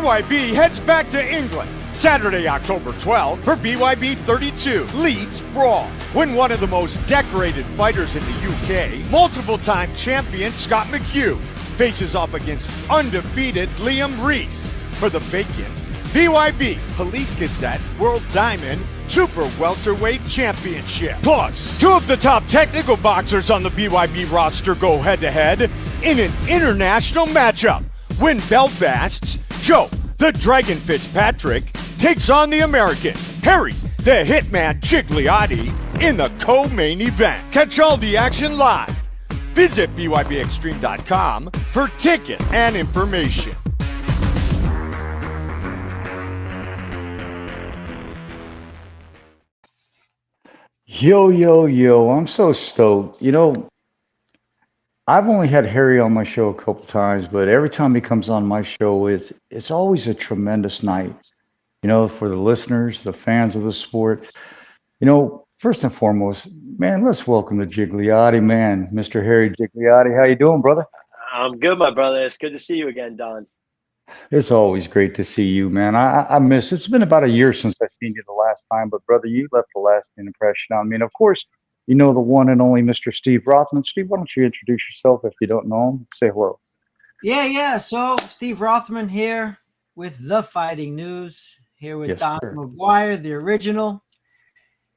BYB heads back to England Saturday, October 12th for BYB 32 Leeds Brawl. When one of the most decorated fighters in the UK, multiple-time champion Scott McHugh, faces off against undefeated Liam Rees for the vacant BYB Police Gazette World Diamond Super Welterweight Championship. Plus, two of the top technical boxers on the BYB roster go head-to-head in an international matchup when Belfast's Joe the Dragon Fitzpatrick takes on the American Harry the Hitman Gigliotti in the co-main event. Catch all the action live. Visit BYBExtreme.com for tickets and information. Yo, I'm so stoked. You know, I've only had Harry on my show a couple times, but every time he comes on my show, it's always a tremendous night, you know, for the listeners, the fans of the sport. You know, first and foremost, man, let's welcome the Gigliotti, man, Mr. Harry Gigliotti. How you doing, brother? I'm good, my brother. It's good to see you again, Don. It's always great to see you, man. I miss. It's been about a year since I've seen you the last time, but brother, you left the lasting impression on me. And of course, you know the one and only Mr. Steve Rothman. Steve, why don't you introduce yourself if you don't know him? Say hello. Yeah. So Steve Rothman here with the Fighting News, here with Don Mcguire, the original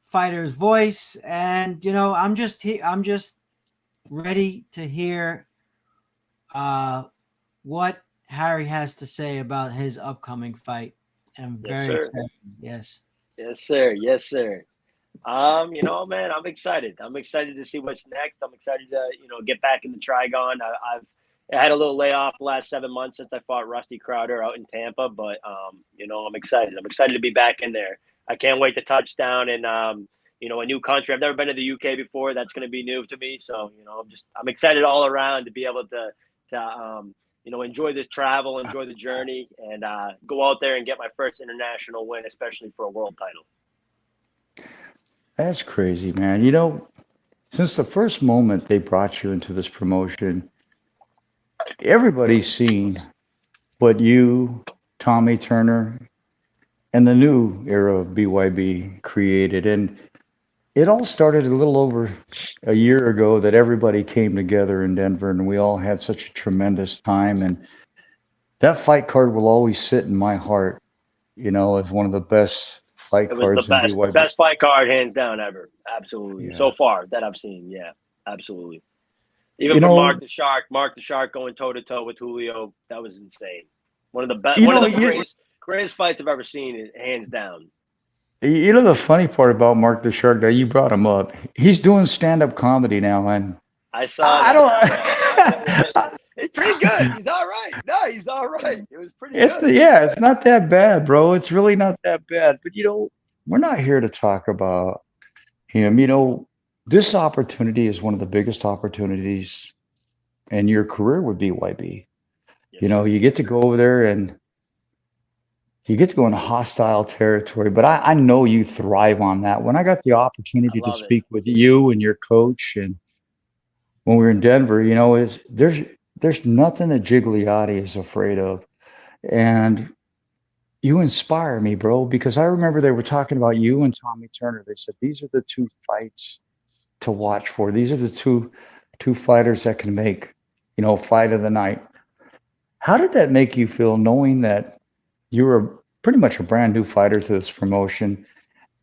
fighter's voice, and you know I'm just ready to hear what Harry has to say about his upcoming fight. I'm very excited. Yes, sir. You know, man, I'm excited. I'm excited to see what's next. I'm excited to, you know, get back in the Trigon. I had a little layoff the last 7 months since I fought Rusty Crowder out in Tampa, but you know, I'm excited. I'm excited to be back in there. I can't wait to touch down in you know, a new country. I've never been to the UK before. That's going to be new to me. So, you know, I'm excited all around to be able to you know, enjoy this travel, enjoy the journey, and go out there and get my first international win, especially for a world title. That's crazy, man. You know, since the first moment they brought you into this promotion, everybody's seen what you, Tommy Turner, and the new era of BYB created. And it all started a little over a year ago that everybody came together in Denver and we all had such a tremendous time. And that fight card will always sit in my heart, you know, as one of the best fight cards. It was the best fight card, hands down, ever. Absolutely. Yeah. So far that I've seen. Yeah, absolutely. Even from Mark the Shark going toe-to-toe with Julio, that was insane. One of the best, one of the greatest fights I've ever seen, hands down. You know the funny part about Mark the Shark, that you brought him up. He's doing stand-up comedy now, and I saw. It's pretty good. He's all right. No, he's all right. It was pretty good. Yeah, it's not that bad, bro. It's really not that bad. But you know, we're not here to talk about him. You know, this opportunity is one of the biggest opportunities in your career with BYB. Yes, you know, you get to go over there and you get to go in hostile territory, but I know you thrive on that. When I got the opportunity to speak with you and your coach, and when we were in Denver, you know, there's nothing that Gigliotti is afraid of. And you inspire me, bro, because I remember they were talking about you and Tommy Turner. They said, these are the two fights to watch for. These are the two fighters that can make, you know, fight of the night. How did that make you feel, knowing that you were pretty much a brand new fighter to this promotion,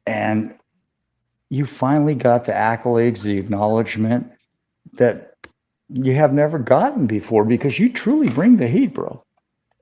and you finally got the accolades, the acknowledgement that you have never gotten before, because you truly bring the heat, bro?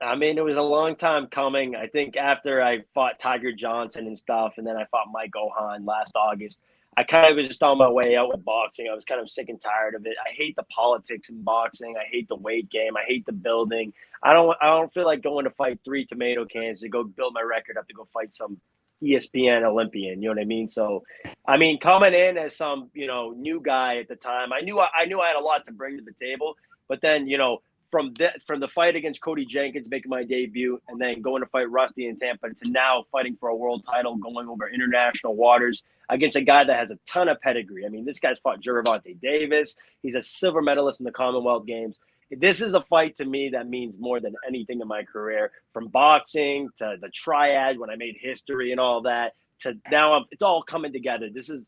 I mean, it was a long time coming. I think after I fought Tiger Johnson and stuff, and then I fought Mike Ohan last August, I kind of was just on my way out with boxing. I was kind of sick and tired of it. I hate the politics in boxing. I hate the weight game. I hate the building. I don't feel like going to fight 3 tomato cans to go build my record up to go fight some ESPN Olympian. You know what I mean? So, I mean, coming in as some, you know, new guy at the time, I knew I had a lot to bring to the table. But then, you know, from the fight against Cody Jenkins, making my debut, and then going to fight Rusty in Tampa, to now fighting for a world title, going over international waters against a guy that has a ton of pedigree. I mean, this guy's fought Gervonta Davis. He's a silver medalist in the Commonwealth Games. this is a fight to me that means more than anything in my career, from boxing to the triad when I made history and all that, to now it's all coming together. This is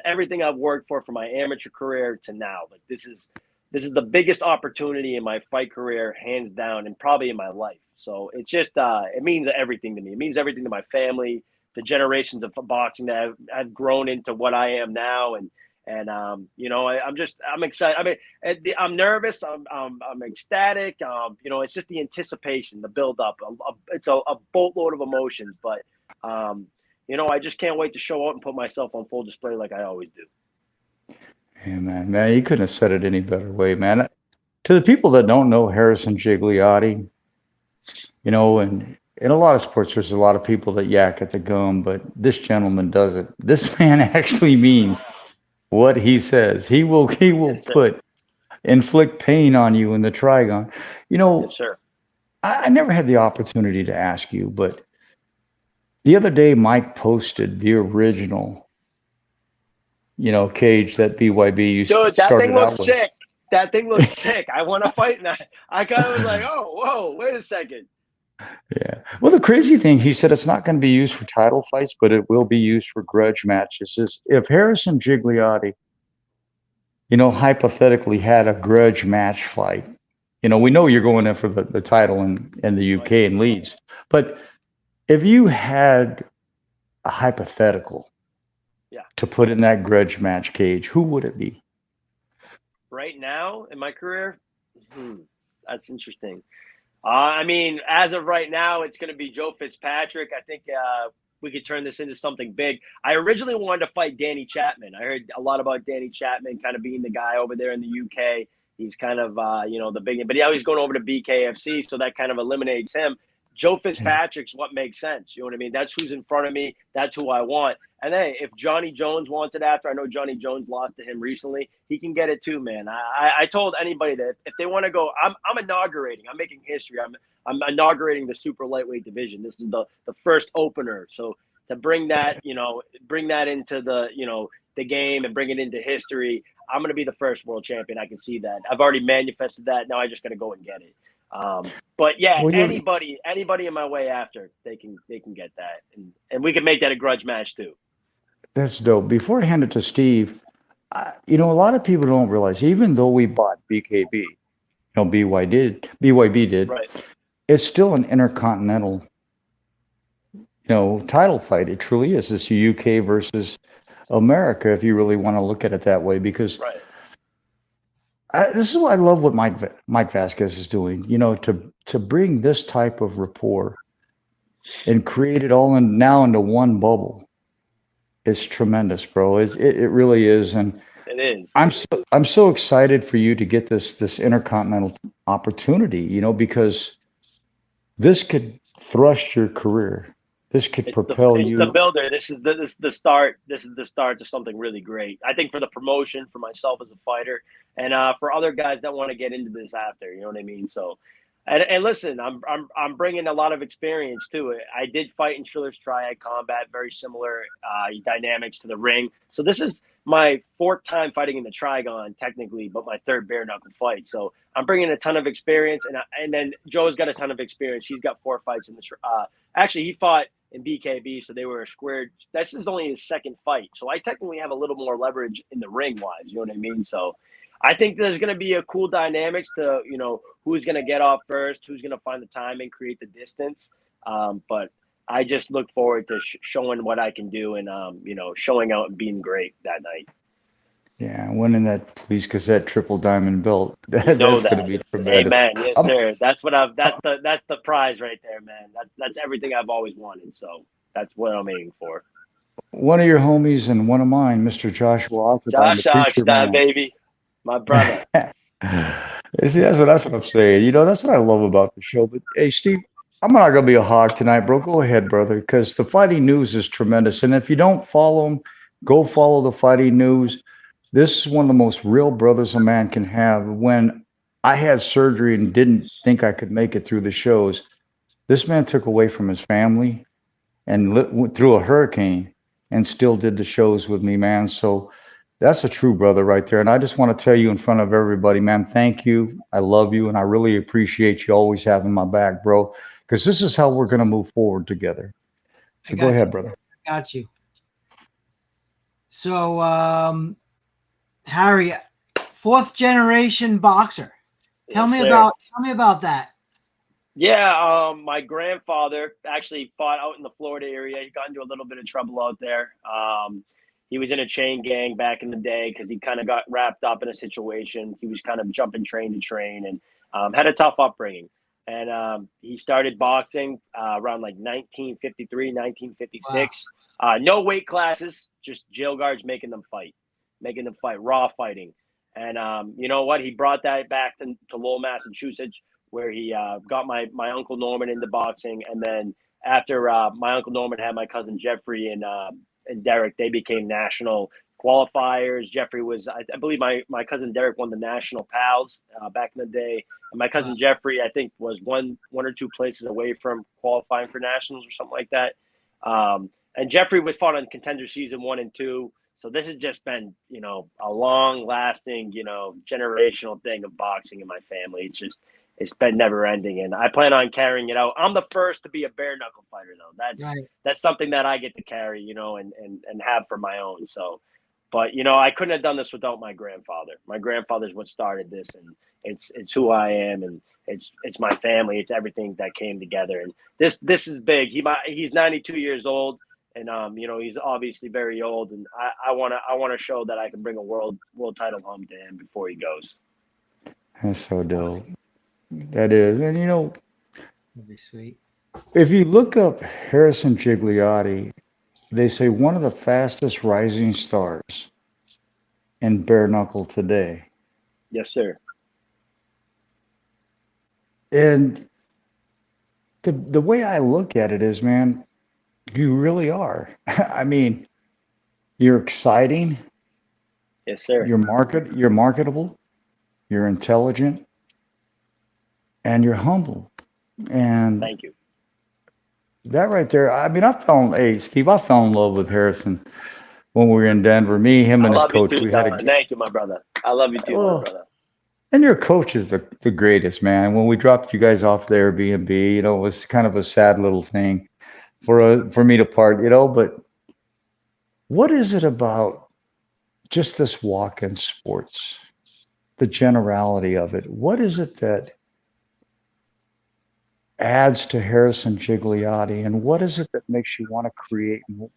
everything I've worked for my amateur career to now. Like this is the biggest opportunity in my fight career, hands down, and probably in my life. So it's just it means everything to me. It means everything to my family, the generations of boxing that have grown into what I am now, and you know, I'm excited. I mean, I'm nervous. I'm ecstatic. You know, it's just the anticipation, the build up. It's a boatload of emotions, but you know, I just can't wait to show up and put myself on full display like I always do. Hey, man, you couldn't have said it any better way, man. To the people that don't know Harrison Gigliotti, you know, and in a lot of sports, there's a lot of people that yak at the gum, but this gentleman doesn't. This man actually means what he says. He will Yes, inflict pain on you in the trigon. You know, yes, sir. I never had the opportunity to ask you, but the other day Mike posted the original, you know, cage that BYB used to Dude, that started thing out looks with. sick. That thing looks sick. I want to fight in that. I kind of was like, oh, whoa, wait a second. Yeah. Well, the crazy thing, he said it's not going to be used for title fights, but it will be used for grudge matches. If Harrison Gigliotti, you know, hypothetically had a grudge match fight, you know, we know you're going in for the title in the UK and Leeds, but if you had a hypothetical to put in that grudge match cage, who would it be? Right now in my career, that's interesting. I mean, as of right now, it's going to be Joe Fitzpatrick. I think we could turn this into something big. I originally wanted to fight Danny Chapman. I heard a lot about Danny Chapman kind of being the guy over there in the UK. He's kind of, you know, the big, but he's going over to BKFC, so that kind of eliminates him. Joe Fitzpatrick's what makes sense. You know what I mean? That's who's in front of me. That's who I want. And hey, if Johnny Jones wants it after, I know Johnny Jones lost to him recently, he can get it too, man. I told anybody that if they want to go, I'm inaugurating. I'm making history. I'm inaugurating the super lightweight division. This is the first opener. So to bring that, you know, into the, you know, the game and bring it into history, I'm going to be the first world champion. I can see that. I've already manifested that. Now I just got to go and get it. But yeah, well, anybody in my way after, they can get that, and we can make that a grudge match too. That's dope. Before I hand it to Steve, you know, a lot of people don't realize, even though we bought BKB, you know, BYB did, right, it's still an intercontinental, you know, title fight. It truly is. It's UK versus America, if you really want to look at it that way, because right. This is what I love what Mike Vasquez is doing, you know, to bring this type of rapport and create it all now into one bubble. It's tremendous, bro. It really is. And it is. I'm so excited for you to get this intercontinental opportunity, you know, because this could thrust your career. This could propel you. It's the builder. This is the start. This is the start to something really great. I think for the promotion, for myself as a fighter, and for other guys that want to get into this after. You know what I mean? So, and listen, I'm bringing a lot of experience to it. I did fight in Triller's Triad Combat, very similar dynamics to the ring. So this is my fourth time fighting in the Trigon, technically, but my third bare knuckle fight. So I'm bringing a ton of experience, and then Joe's got a ton of experience. He's got 4 fights in the. Actually, he fought in BKB, so they were squared. This is only his second fight, so I technically have a little more leverage in the ring wise. You know what I mean? So I think there's going to be a cool dynamics to, you know, who's going to get off first, who's going to find the time and create the distance. But I just look forward to showing what I can do and, you know, showing out and being great that night. Yeah, winning that Police Gazette triple diamond belt. That's going to be tremendous. Amen. Yes, sir. That's the prize right there, man. That's everything I've always wanted. So that's what I'm aiming for. One of your homies and one of mine, Mr. Joshua Oxendine, Josh Oxendine, baby. My brother. See, that's what I'm saying. You know, that's what I love about the show. But hey, Steve, I'm not going to be a hog tonight, bro. Go ahead, brother, because the Fighting News is tremendous. And if you don't follow them, go follow the Fighting News. This is one of the most real brothers a man can have. When I had surgery and didn't think I could make it through the shows, this man took away from his family and went through a hurricane and still did the shows with me, man. So That's a true brother right there. And I just want to tell you in front of everybody, man, thank you. I love you. And I really appreciate you always having my back, bro, because this is how we're going to move forward together. So go ahead, brother. Got you. So, Harry, fourth generation boxer. Tell me about that. Yeah, my grandfather actually fought out in the Florida area. He got into a little bit of trouble out there. He was in a chain gang back in the day because he kind of got wrapped up in a situation. He was kind of jumping train to train and had a tough upbringing. And he started boxing around like 1953, 1956. Wow. No weight classes, just jail guards making them fight, raw fighting. And you know what? He brought that back to Lowell, Massachusetts, where he got my Uncle Norman into boxing. And then after my Uncle Norman had my cousin Jeffrey and Derek, they became national qualifiers. Jeffrey was, I believe my cousin Derek won the national pals back in the day. And my cousin Jeffrey, I think, was one or two places away from qualifying for nationals or something like that. And Jeffrey was fought on Contender Season 1 and 2. So this has just been, a long-lasting, generational thing of boxing in my family. It's been never ending, and I plan on carrying it out. I'm the first to be a bare knuckle fighter, though. That's something that I get to carry, and have for my own. So, but I couldn't have done this without my grandfather. My grandfather's what started this, and it's who I am, and it's my family. It's everything that came together, and this is big. He's 92 years old, and he's obviously very old, and I wanna show that I can bring a world title home to him before he goes. That's so dope. That is. And that'd be sweet. If you look up Harrison Gigliotti, they say one of the fastest rising stars in bare knuckle today. Yes, sir. And the way I look at it is, man, you really are. I mean, you're exciting. Yes, sir. You're marketable. You're intelligent. And you're humble. And thank you. That right there, I mean, Steve, I fell in love with Harrison when we were in Denver. Me, him, and his coach. Thank you, my brother. I love you too, my brother. And your coach is the greatest, man. When we dropped you guys off the Airbnb, it was kind of a sad little thing for me to part, but what is it about just this walk in sports, the generality of it? What is it that adds to Harrison Gigliotti, and what is it that makes you want to create more?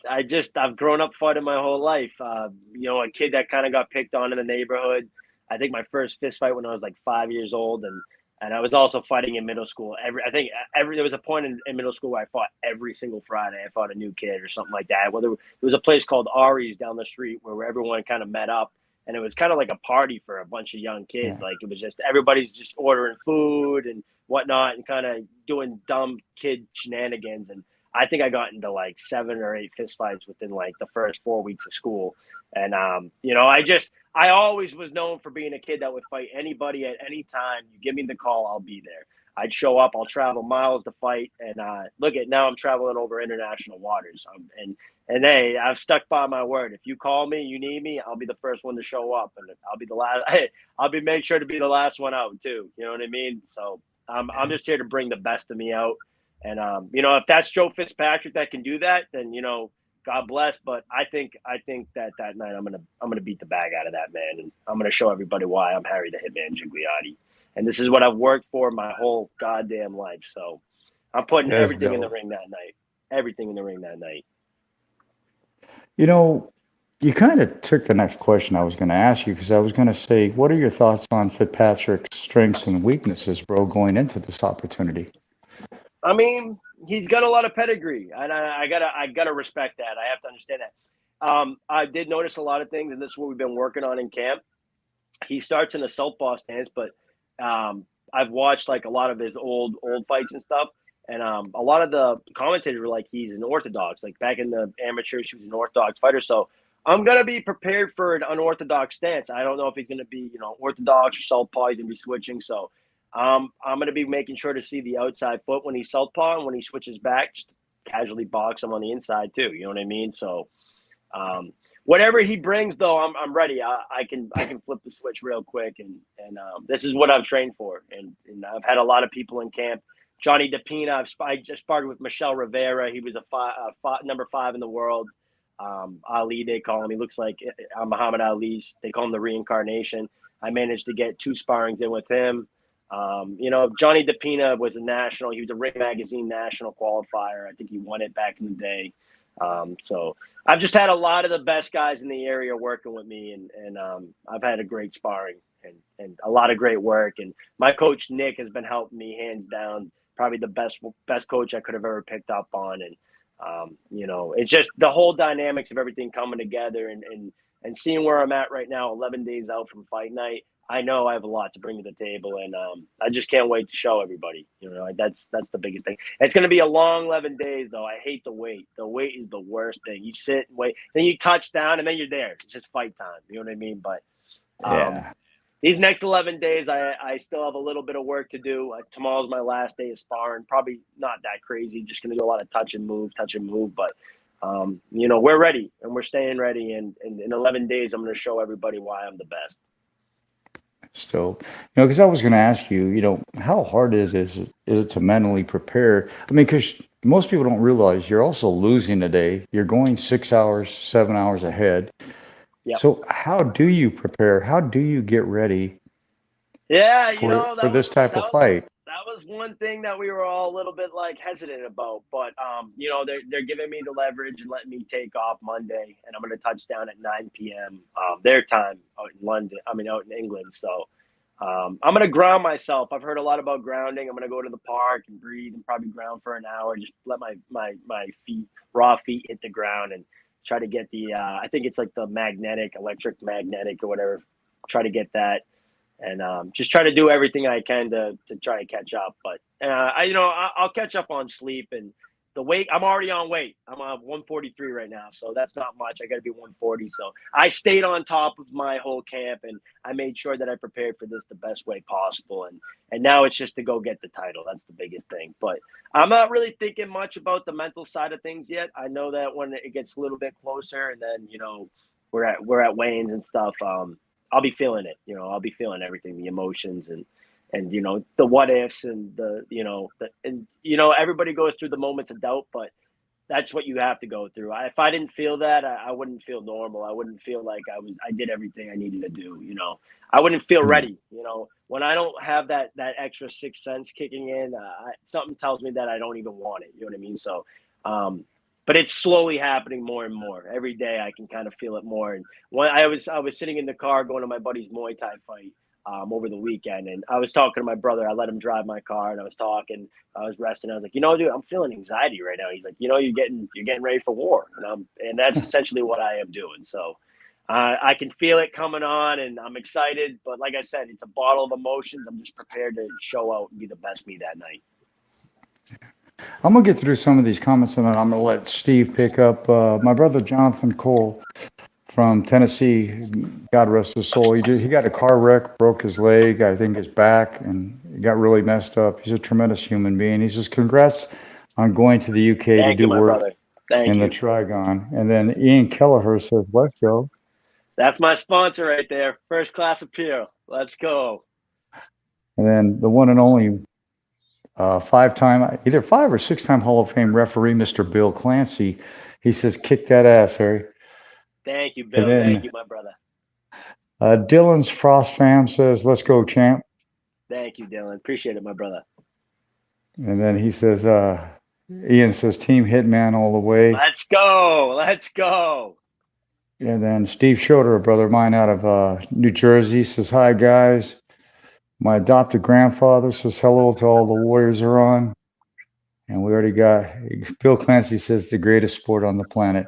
I've grown up fighting my whole life. A kid that kind of got picked on in the neighborhood. I think my first fist fight when I was like 5 years old, and I was also fighting in middle school. There was a point in middle school where I fought every single Friday. I fought a new kid or something like that. There was a place called Ari's down the street where everyone kind of met up. And it was kind of like a party for a bunch of young kids. Yeah. Like it was just everybody's just ordering food and whatnot and kind of doing dumb kid shenanigans. And I think I got into like 7 or 8 fistfights within like the first 4 weeks of school. And, I always was known for being a kid that would fight anybody at any time. You give me the call, I'll be there. I'd show up, I'll travel miles to fight. And now I'm traveling over international waters. And hey, I've stuck by my word. If you call me, you need me, I'll be the first one to show up, and I'll be the last. I'll make sure to be the last one out too. You know what I mean? So I'm just here to bring the best of me out. And if that's Joe Fitzpatrick that can do that, then God bless. But I think that night I'm gonna beat the bag out of that man, and I'm gonna show everybody why I'm Harry the Hitman Gigliotti. And this is what I've worked for my whole goddamn life. So I'm putting everything in the ring that night. Everything in the ring that night. You kind of took the next question I was going to ask you, because I was going to say, what are your thoughts on Fitzpatrick's strengths and weaknesses, bro, going into this opportunity? I mean, he's got a lot of pedigree, and I gotta respect that. I have to understand that. I did notice a lot of things, and this is what we've been working on in camp. He starts in a southpaw stance, but I've watched like a lot of his old fights and stuff. And a lot of the commentators were like, he's an orthodox. Like back in the amateurs, he was an orthodox fighter. So I'm going to be prepared for an unorthodox stance. I don't know if he's going to be, orthodox or southpaw. He's going to be switching. So I'm going to be making sure to see the outside foot when he's southpaw, and when he switches back, just casually box him on the inside too. You know what I mean? So Whatever he brings, though, I'm ready. I can flip the switch real quick, and this is what I've trained for. And I've had a lot of people in camp. Johnny DePina, I just sparred with Michel Rivera. He was number 5 in the world. Ali, they call him. He looks like Muhammad Ali. They call him the reincarnation. I managed to get 2 sparrings in with him. Johnny DePina was a national. He was a Ring Magazine national qualifier. I think he won it back in the day. So I've just had a lot of the best guys in the area working with me, and I've had a great sparring and a lot of great work. And my coach Nick has been helping me hands down, probably the best coach I could have ever picked up on. And it's just the whole dynamics of everything coming together and seeing where I'm at right now, 11 days out from fight night. I know I have a lot to bring to the table, and I just can't wait to show everybody. That's the biggest thing. It's going to be a long 11 days, though. I hate the wait. The wait is the worst thing. You sit and wait, then you touch down, and then you're there. It's just fight time. You know what I mean? But these next 11 days, I still have a little bit of work to do. Tomorrow's my last day of sparring. Probably not that crazy. Just going to do a lot of touch and move. But we're ready, and we're staying ready. And in 11 days, I'm going to show everybody why I'm the best. So, because I was going to ask you, how hard is it to mentally prepare? I mean, because most people don't realize you're also losing today. You're going 6 hours, 7 hours ahead. Yep. So how do you prepare? How do you get ready? Yeah, for this type of fight? That was one thing that we were all a little bit hesitant about, but they're giving me the leverage and letting me take off Monday, and I'm going to touch down at 9 p.m. Their time out in England. So I'm going to ground myself. I've heard a lot about grounding. I'm going to go to the park and breathe and probably ground for an hour. Just let my raw feet hit the ground and try to get the I think it's like the electric magnetic or whatever. Try to get that. And just try to do everything I can to try to catch up. But I'll catch up on sleep and the weight. I'm already on weight. I'm on 143 right now, so that's not much. I got to be 140. So I stayed on top of my whole camp, and I made sure that I prepared for this the best way possible. And now it's just to go get the title. That's the biggest thing. But I'm not really thinking much about the mental side of things yet. I know that when it gets a little bit closer, and then we're at weigh-ins and stuff. I'll be feeling it, I'll be feeling everything, the emotions and the what ifs and everybody goes through the moments of doubt, but that's what you have to go through. If I didn't feel that, I wouldn't feel normal. I wouldn't feel like I did everything I needed to do. I wouldn't feel ready. When I don't have that extra sixth sense kicking in, something tells me that I don't even want it. You know what I mean? So, but it's slowly happening more and more. Every day I can kind of feel it more. And when I was sitting in the car going to my buddy's Muay Thai fight over the weekend, and I was talking to my brother. I let him drive my car, and I was resting. I was like, dude, I'm feeling anxiety right now. He's like, you're getting ready for war, and that's essentially what I am doing. So I can feel it coming on, and I'm excited. But like I said, it's a bottle of emotions. I'm just prepared to show out and be the best me that night. I'm going to get through some of these comments, and then I'm going to let Steve pick up. My brother Jonathan Cole from Tennessee, God rest his soul, he got a car wreck, broke his leg, I think his back, and he got really messed up. He's a tremendous human being. He says, congrats on going to the UK to do work in the Trigon. And then Ian Kelleher says, let's go. That's my sponsor right there. First class appeal. Let's go. And then the one and only either 5 or 6 time Hall of Fame referee, Mr. Bill Clancy. He says, kick that ass, Harry. Thank you, Bill. Thank you, my brother. Dylan's Frost fam says, let's go, champ. Thank you, Dylan. Appreciate it, my brother. And then he says, Ian says, Team Hitman all the way. Let's go. Let's go. And then Steve Schroeder, a brother of mine out of New Jersey, says, hi, guys. My adopted grandfather says hello to all the Warriors are on. And we already got Bill Clancy says the greatest sport on the planet.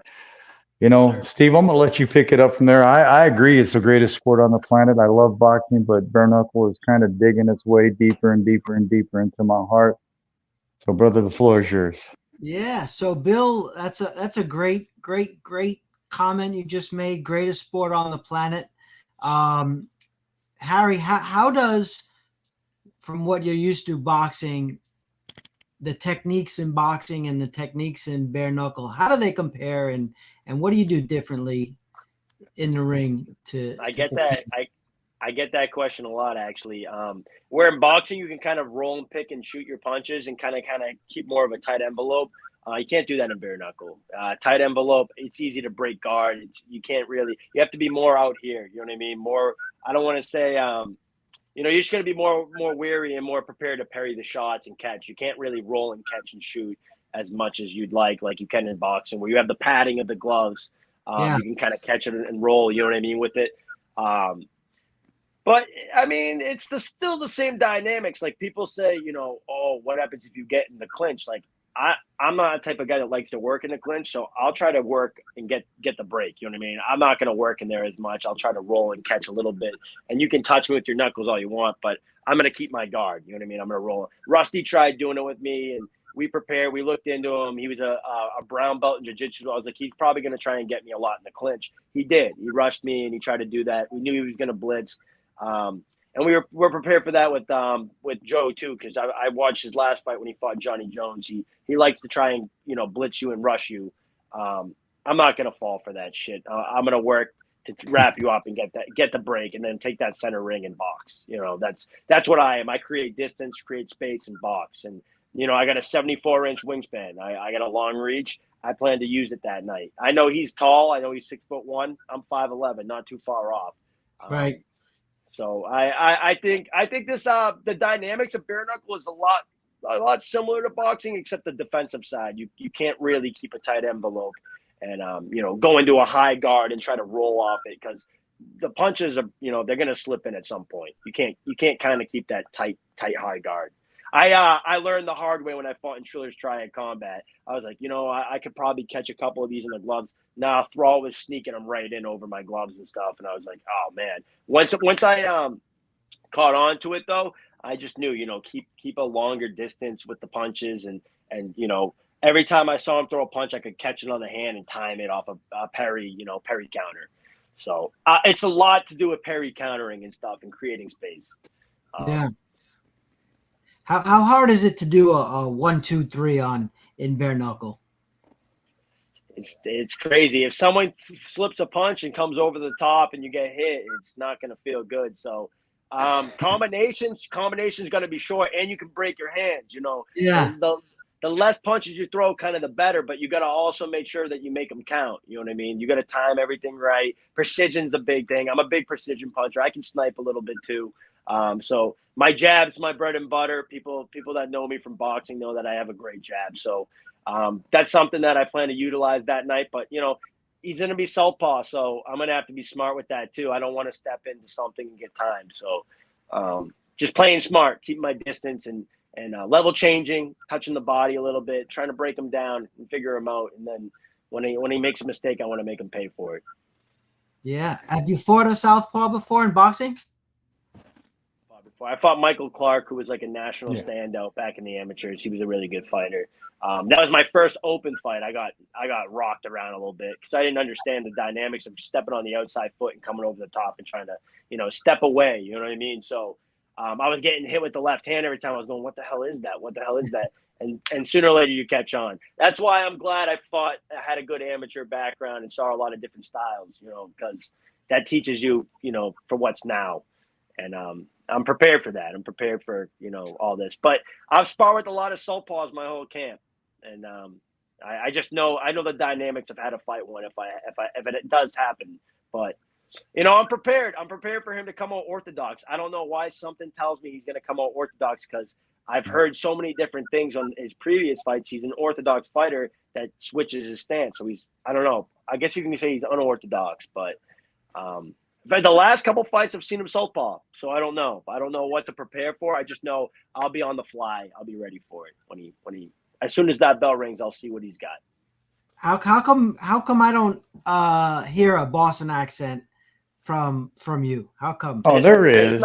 Steve, I'm going to let you pick it up from there. I agree it's the greatest sport on the planet. I love boxing, but bare knuckle is kind of digging its way deeper and deeper and deeper into my heart. So, brother, the floor is yours. Yeah. So, Bill, that's a great comment you just made. Greatest sport on the planet. Harry, how does, from what you're used to boxing, the techniques in boxing and the techniques in bare knuckle, how do they compare, and what do you do differently in the ring I get that. I get that question a lot, actually. Where in boxing you can kind of roll and pick and shoot your punches and kind of keep more of a tight envelope. You can't do that in bare knuckle. Tight envelope, it's easy to break guard. You can't really. You have to be more out here. You know what I mean? More. I don't want to say. You're just going to be more wary and more prepared to parry the shots and catch. You can't really roll and catch and shoot as much as you'd like you can in boxing, where you have the padding of the gloves. You can kind of catch it and roll. You know what I mean with it. But I mean, it's still the same dynamics. Like people say, oh, what happens if you get in the clinch? Like I'm not the type of guy that likes to work in the clinch, so I'll try to work and get the break. You know what I mean? I'm not going to work in there as much. I'll try to roll and catch a little bit, and you can touch me with your knuckles all you want, but I'm going to keep my guard. You know what I mean? I'm going to roll. Rusty tried doing it with me, and we prepared. We looked into him. He was a brown belt in jiu-jitsu. I was like, he's probably going to try and get me a lot in the clinch. He did. He rushed me, and he tried to do that. We knew he was going to blitz. And we're prepared for that with Joe too, because I watched his last fight when he fought Johnny Jones. He likes to try and blitz you and rush you. I'm not gonna fall for that shit. I'm gonna work to wrap you up and get the break, and then take that center ring and box. That's what I am. I create distance, create space, and box. And I got a 74-inch wingspan. I got a long reach. I plan to use it that night. I know he's tall. I know he's 6'1". I'm 5'11", not too far off. Right. So I think this the dynamics of bare knuckle is a lot similar to boxing, except the defensive side. You can't really keep a tight envelope and go into a high guard and try to roll off it, because the punches are they're gonna slip in at some point. You can't kind of keep that tight high guard. I learned the hard way when I fought in Triller's Triad Combat. I was like, I could probably catch a couple of these in the gloves. Nah, Thrall was sneaking them right in over my gloves and stuff, and I was like, oh man. Once I caught on to it though, I just knew, keep a longer distance with the punches, and every time I saw him throw a punch, I could catch it on the hand and time it off a parry counter. So it's a lot to do with parry countering and stuff and creating space. Yeah. How hard is it to do a 1-2-3 in bare knuckle? It's crazy. If someone slips a punch and comes over the top and you get hit, it's not going to feel good. So combinations going to be short, and you can break your hands. Yeah. The less punches you throw, kind of the better. But you got to also make sure that you make them count. You know what I mean? You got to time everything right. Precision's a big thing. I'm a big precision puncher. I can snipe a little bit too. So my jab's my bread and butter. People that know me from boxing know that I have a great jab. So that's something that I plan to utilize that night. But he's going to be southpaw, so I'm going to have to be smart with that too. I don't want to step into something and get timed. So just playing smart, keeping my distance, and level changing, touching the body a little bit, trying to break him down and figure him out. And then when he makes a mistake, I want to make him pay for it. Yeah. Have you fought a southpaw before in boxing? I fought Michael Clark, who was like a national standout back in the amateurs. He was a really good fighter. That was my first open fight. I got rocked around a little bit because I didn't understand the dynamics of stepping on the outside foot and coming over the top and trying to, step away. You know what I mean? So I was getting hit with the left hand every time. I was going, what the hell is that? What the hell is that? And sooner or later you catch on. That's why I'm glad I had a good amateur background and saw a lot of different styles, because that teaches you, for what's now. And I'm prepared for that. I'm prepared for, all this. But I've sparred with a lot of southpaws my whole camp. And I just know the dynamics of how to fight one if it does happen. But I'm prepared. I'm prepared for him to come out orthodox. I don't know why something tells me he's going to come out orthodox, because I've heard so many different things on his previous fights. He's an orthodox fighter that switches his stance. So I don't know. I guess you can say he's unorthodox, but the last couple fights I've seen him southpaw. So I don't know. I don't know what to prepare for. I just know I'll be on the fly. I'll be ready for it when he as soon as that bell rings, I'll see what he's got. How come I don't hear a Boston accent from you? How come? Oh, there is.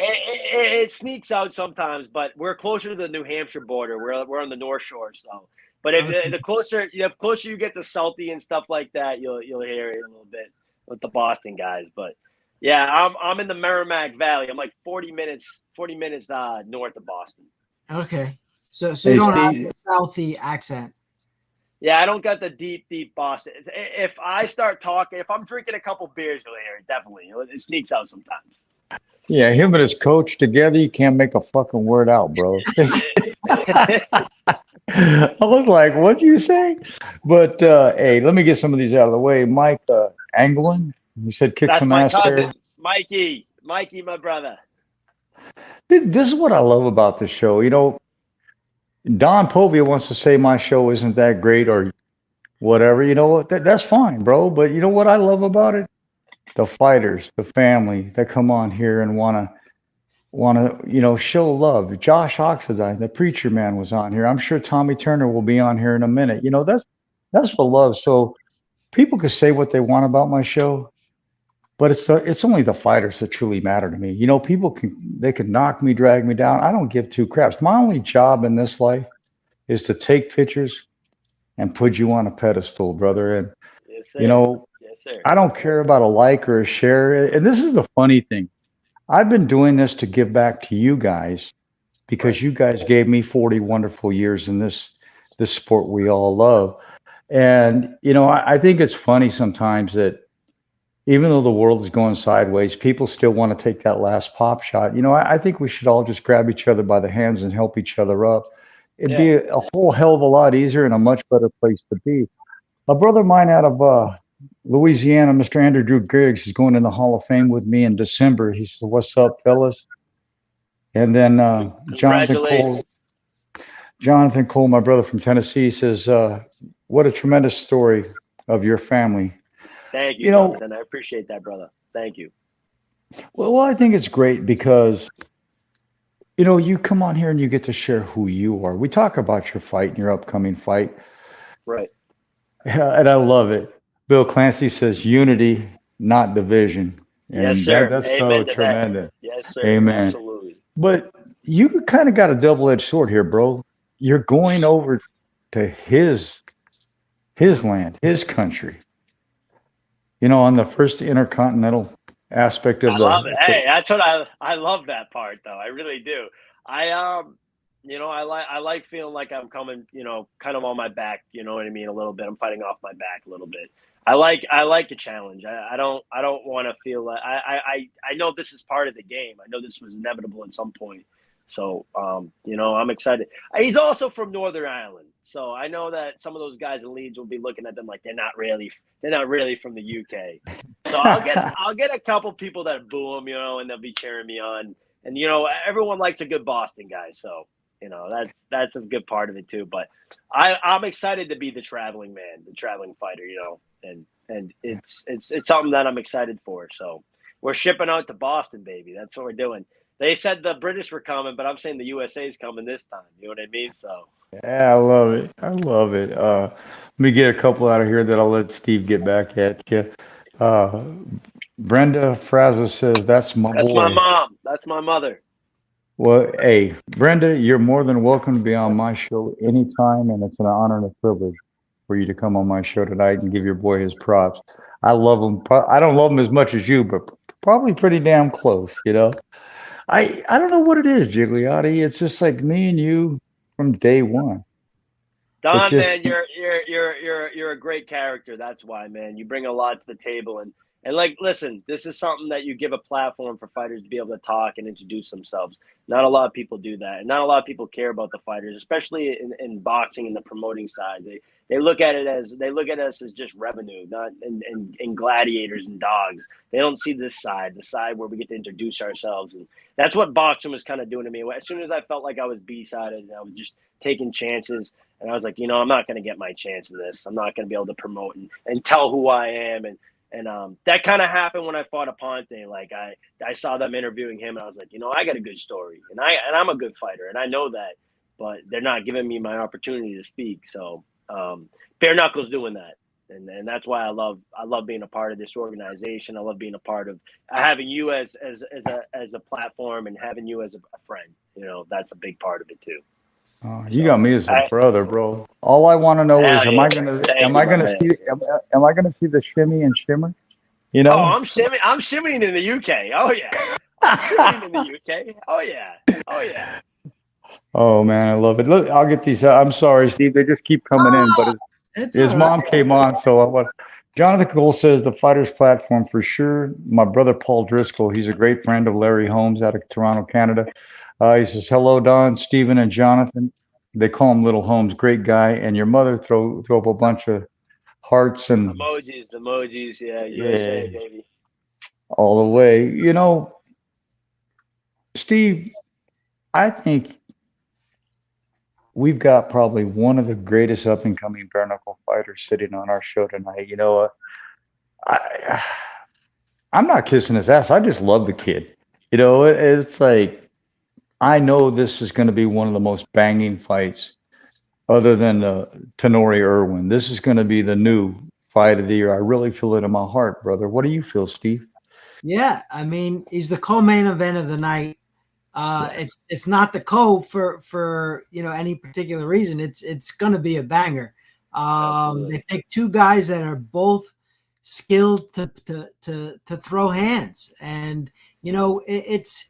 It sneaks out sometimes, but we're closer to the New Hampshire border. We're on the North Shore, so. But if the closer you get to Southie and stuff like that, you'll hear it a little bit with the Boston guys. But yeah, I'm in the Merrimack Valley. I'm like 40 minutes north of Boston. Okay. So you don't have the Southie accent. Yeah, I don't got the deep Boston. If I start talking, if I'm drinking a couple beers, you'll hear it, definitely. It sneaks out sometimes. Yeah, him and his coach together, you can't make a fucking word out, bro. I was like, what'd you say? But hey, let me get some of these out of the way. Mike Anglin, you said kick some ass there. Mikey, my brother. This is what I love about the show. You know, Don Povia wants to say my show isn't that great or whatever. You know what? That's fine, bro. But you know what I love about it? The fighters, the family that come on here and wanna show love. Josh Oxidine, the preacher man, was on here. I'm sure Tommy Turner will be on here in a minute. You know, that's for love. So people can say what they want about my show, but it's only the fighters that truly matter to me. You know, people can knock me, drag me down. I don't give two craps. My only job in this life is to take pictures and put you on a pedestal, brother. And yes, sir. You know, yes, sir. I don't care about a like or a share. And this is the funny thing. I've been doing this to give back to you guys because you guys gave me 40 wonderful years in this sport we all love. And, you know, I think it's funny sometimes that even though the world is going sideways, people still want to take that last pop shot. You know, I think we should all just grab each other by the hands and help each other up. It'd be a whole hell of a lot easier and a much better place to be. A brother of mine out of Louisiana, Mr. Andrew Drew Griggs, is going in the Hall of Fame with me in December. He said, "What's up, fellas?" And then Jonathan Cole, my brother from Tennessee, says, "What a tremendous story of your family." Thank you, Jonathan. I appreciate that, brother. Thank you. Well, I think it's great because, you know, you come on here and you get to share who you are. We talk about your fight and your upcoming fight. Right. And I love it. Bill Clancy says unity, not division. And yes, sir. That's Amen so tremendous. That. Yes, sir. Amen. Absolutely. But you kind of got a double-edged sword here, bro. You're going over to his land, his country. You know, on the first intercontinental aspect of I love it. Hey, that's what I love that part, though. I really do. You know, I like feeling like I'm coming, you know, kind of on my back, you know what I mean, a little bit. I'm fighting off my back a little bit. I like a challenge. I don't want to feel like I know this is part of the game. I know this was inevitable at some point. So you know, I'm excited. He's also from Northern Ireland. So I know that some of those guys in Leeds will be looking at them like they're not really from the UK. So I'll get a couple people that boo him, you know, and they'll be cheering me on. And you know, everyone likes a good Boston guy, so you know, that's a good part of it too. But I'm excited to be the traveling man, the traveling fighter, you know, and it's something that I'm excited for. So we're shipping out to Boston, baby. That's what we're doing. They said the British were coming, but I'm saying the USA is coming this time. You know what I mean? So yeah, I love it. I love it. Let me get a couple out of here that I'll let Steve get back at you. Brenda Fraza says, that's boy. My mom. That's my mother. Well, hey, Brenda, you're more than welcome to be on my show anytime, and it's an honor and a privilege for you to come on my show tonight and give your boy his props. I love him. I don't love him as much as you, but probably pretty damn close, you know? I don't know what it is, Gigliotti. It's just like me and you from day one. Don, man, you're a great character. That's why, man. You bring a lot to the table, and like, listen, this is something that you give a platform for fighters to be able to talk and introduce themselves. Not a lot of people do that, and not a lot of people care about the fighters, especially in boxing and the promoting side. They look at us as just revenue, not in gladiators and dogs. They don't see this side, the side where we get to introduce ourselves, and that's what boxing was kind of doing to me. As soon as I felt like I was B-sided and I was just taking chances, and I was like, you know, I'm not going to get my chance in this. I'm not going to be able to promote and tell who I am, and that kind of happened when I fought Aponte. Like I saw them interviewing him, and I was like, you know, I got a good story, and I'm a good fighter, and I know that, but they're not giving me my opportunity to speak. So bare knuckles doing that, and that's why I love being a part of this organization. I love being a part of having you as a platform and having you as a friend. You know, that's a big part of it too. You got me as a brother, bro. All I want to know is, am I gonna see the shimmy and shimmer? You know? Oh, I'm shimmying in the UK. Oh yeah, I'm shimmying in the UK. Oh yeah. Oh man, I love it. Look, I'll get these. I'm sorry, Steve. They just keep coming in, but his all mom right. came on, so I want. Jonathan Cole says the fighters platform for sure. My brother Paul Driscoll, he's a great friend of Larry Holmes out of Toronto, Canada. He says hello, Don, Stephen, and Jonathan. They call him Little Holmes. Great guy. And your mother throw up a bunch of hearts and Emojis. Yeah, yeah, USA baby. all the way. Steve, I think we've got probably one of the greatest up and coming bare knuckle fighters sitting on our show tonight. I, I'm not kissing his ass. I just love the kid. It's like I know this is going to be one of the most banging fights, other than Tenori Irwin. This is going to be the new fight of the year. I really feel it in my heart, brother. What do you feel, Steve? Yeah, I mean, he's the co-main event of the night. It's not the for any particular reason. It's going to be a banger. They picked two guys that are both skilled to throw hands, and it's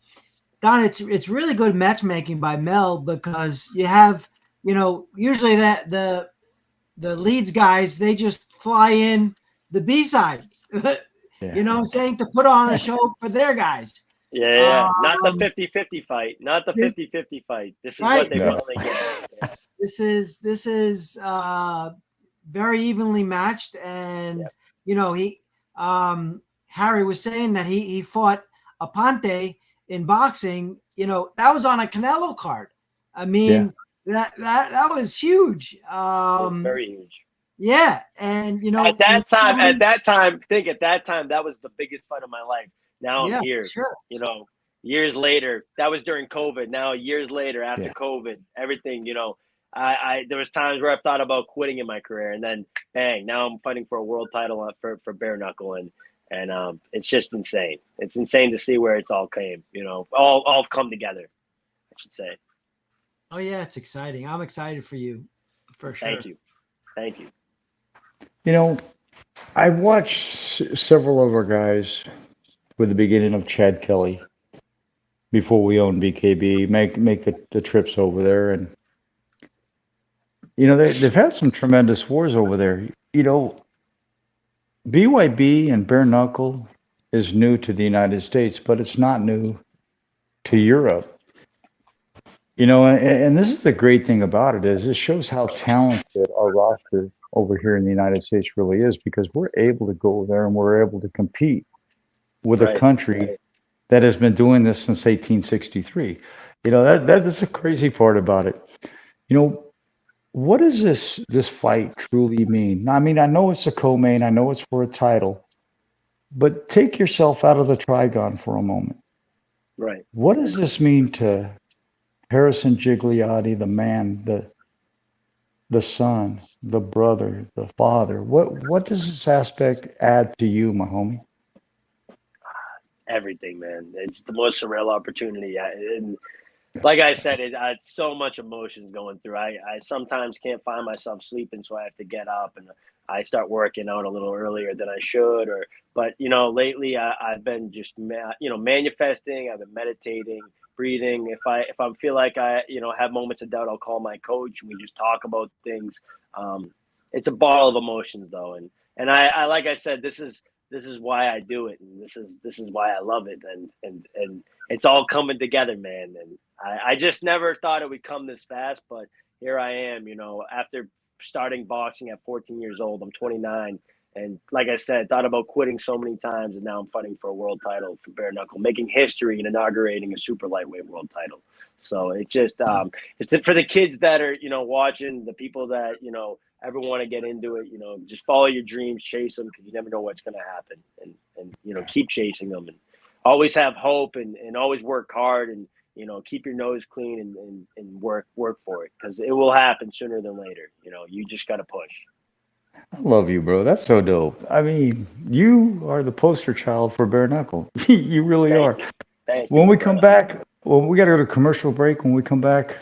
really good matchmaking by Mel, because you have usually that the Leeds guys, they just fly in the B side, Yeah. what I'm saying, to put on a show for their guys. Yeah. Not the 50-50 fight. Not the 50-50 fight. This is right. what they really get. Yeah. This is very evenly matched, and he Harry was saying that he fought Aponte in boxing. That was on a Canelo card. I mean, that was huge. It's very huge. Yeah, and at that time, that was the biggest fight of my life. Now I'm here. Sure. Years later, that was during COVID. Now years later, after COVID, everything, I there was times where I've thought about quitting in my career, and then bang, now I'm fighting for a world title for bare knuckle, and it's just insane. It's insane to see where it's all came. All come together, I should say. Oh yeah, it's exciting. I'm excited for you, for sure. Thank you. I watched several of our guys with the beginning of Chad Kelly before we owned BKB make the trips over there, and they've had some tremendous wars over there. BYB and bare knuckle is new to the United States, but it's not new to Europe. And this is the great thing about it, is it shows how talented our roster over here in the United States really is, because we're able to go there and we're able to compete with a country that has been doing this since 1863. That's the crazy part about it. What does this fight truly mean? I mean, I know it's a co-main, I know it's for a title, but take yourself out of the trigon for a moment. Right. What does this mean to Harrison Gigliotti, the man, the son, the brother, the father? What does this aspect add to you, my homie? Everything, man. It's the most surreal opportunity. And like I said, it's so much emotions going through. I sometimes can't find myself sleeping, so I have to get up and I start working out a little earlier than I should. But lately I've been just manifesting. I've been meditating, breathing. If I feel like I have moments of doubt, I'll call my coach and we just talk about things. It's a ball of emotions though, and I like I said, this is why I do it, and this is why I love it, and it's all coming together, man. And I just never thought it would come this fast, but here I am. After starting boxing at 14 years old, I'm 29, and like I said, thought about quitting so many times, and now I'm fighting for a world title for bare knuckle, making history and inaugurating a super lightweight world title. So it's just it's for the kids that are watching, the people that ever want to get into it, just follow your dreams, chase them, because you never know what's going to happen, and keep chasing them, and always have hope, and always work hard, and keep your nose clean, and work for it, because it will happen sooner than later. You just got to push. I love you, bro. That's so dope. I mean, you are the poster child for bare knuckle. You really are. Thank when you, we come back, we got to go to commercial break. When we come back,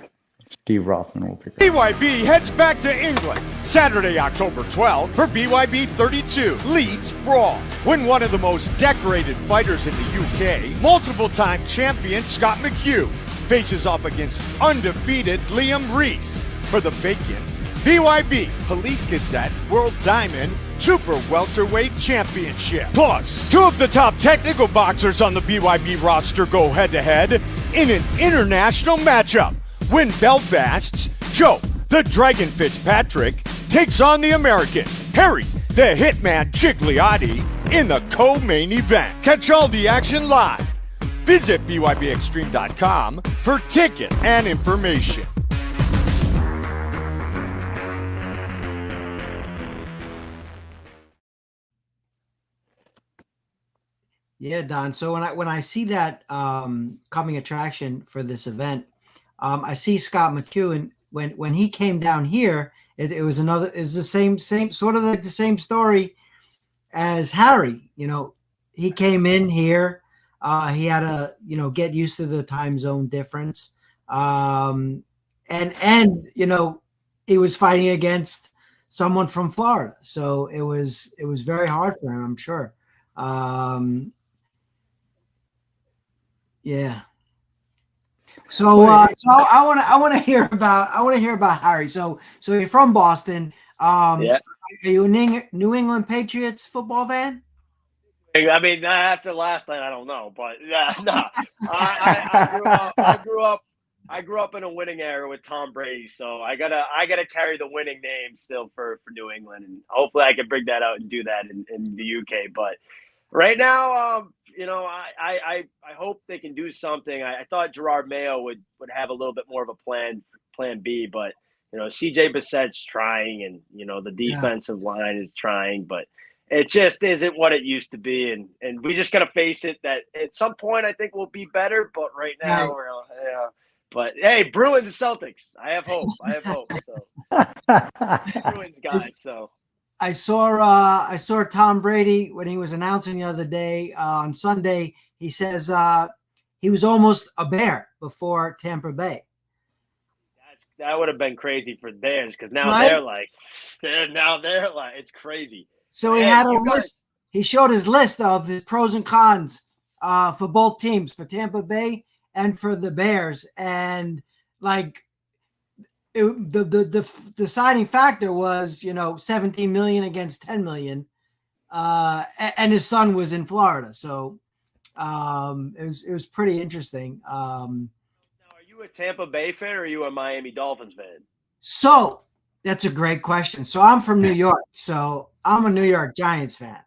Steve Rothman will pick up. BYB heads back to England Saturday, October 12th for BYB 32 Leeds Brawl. When one of the most decorated fighters in the UK, multiple-time champion Scott McHugh, faces off against undefeated Liam Rees for the vacant BYB Police Gazette World Diamond Super Welterweight Championship. Plus, 2 of the top technical boxers on the BYB roster go head-to-head in an international matchup when Belfast's Joe the Dragon Fitzpatrick takes on the American Harry the Hitman Gigliotti in the co-main event. Catch all the action live. Visit BYBExtreme.com for tickets and information. Yeah, Don. So when I see that coming attraction for this event, I see Scott McHugh, and when he came down here, it was the same sort of like the same story as Harry. You know, he came in here, he had to get used to the time zone difference, and you know, he was fighting against someone from Florida, so it was very hard for him, I'm sure. Yeah. So I want to hear about Harry. So you're from Boston. Yeah. Are you a New England Patriots football fan? I mean, after last night, I don't know, but yeah, no. I grew up in a winning era with Tom Brady, so I gotta carry the winning name still for New England, and hopefully I can bring that out and do that in the UK. But right now, you know, I hope they can do something. I thought Gerard Mayo would have a little bit more of a plan B, but you know, CJ Bissett's trying, and you know, the defensive line is trying, but it just isn't what it used to be, and we just gotta face it that at some point I think we'll be better, but right now we're but hey, Bruins and Celtics. I have hope. So Bruins guys. So I saw Tom Brady when he was announcing the other day on Sunday. He says he was almost a Bear before Tampa Bay. That would have been crazy for theirs, because now they're like it's crazy. So he had a list. He showed his list of the pros and cons for both teams, for Tampa Bay and for the Bears, and like the deciding factor was, you know, 17 million against 10 million, and his son was in Florida, so it was pretty interesting. Now, are you a Tampa Bay fan or are you a Miami Dolphins fan? So that's a great question. So I'm from New York, so I'm a New York Giants fan.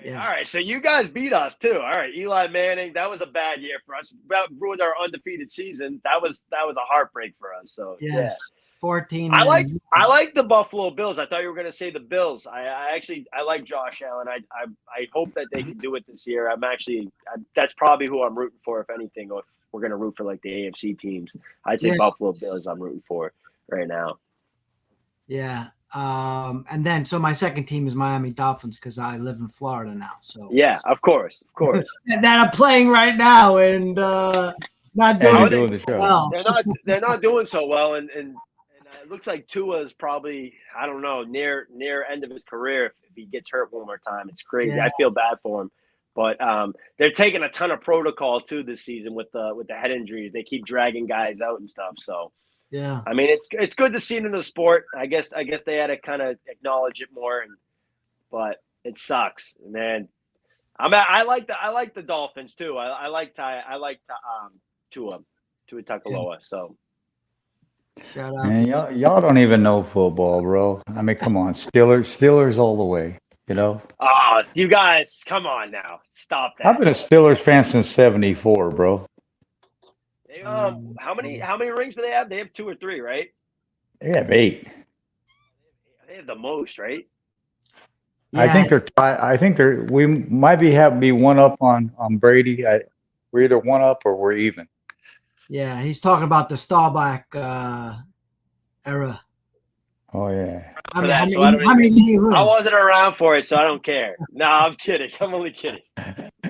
Yeah. All right, so you guys beat us too. All right, Eli Manning, that was a bad year for us. That ruined our undefeated season. That was a heartbreak for us. So yes. Yeah. 14. I like the Buffalo Bills. I thought you were going to say the Bills. I like Josh Allen. I hope that they can do it this year. That's probably who I'm rooting for, if anything. Or if we're going to root for like the AFC teams, I'd say Buffalo Bills I'm rooting for right now. Yeah. And then so my second team is Miami Dolphins, because I live in Florida now. So yeah, of course. And that I'm playing right now, and not doing well. They're not doing so well, and it looks like Tua is probably, I don't know, near end of his career if he gets hurt one more time. It's crazy. Yeah. I feel bad for him. But they're taking a ton of protocol too this season with the head injuries. They keep dragging guys out and stuff. So yeah, I mean, it's good to see it in the sport. I guess they had to kind of acknowledge it more, but it sucks, man. I like the Dolphins too. I like Tua Tagovailoa. So shout out. Man, y'all don't even know football, bro. I mean, come on, Steelers all the way. You know. Oh, you guys, come on now, stop that. I've been a Steelers fan since '74, bro. They, how many rings do they have? They have 2 or 3, right? They have 8. They have the most, right? Yeah. I think we might be one up on Brady. We're either one up or we're even. Yeah, he's talking about the Staubach era. Oh yeah. I wasn't around for it, so I don't care. No, I'm kidding. I'm only kidding.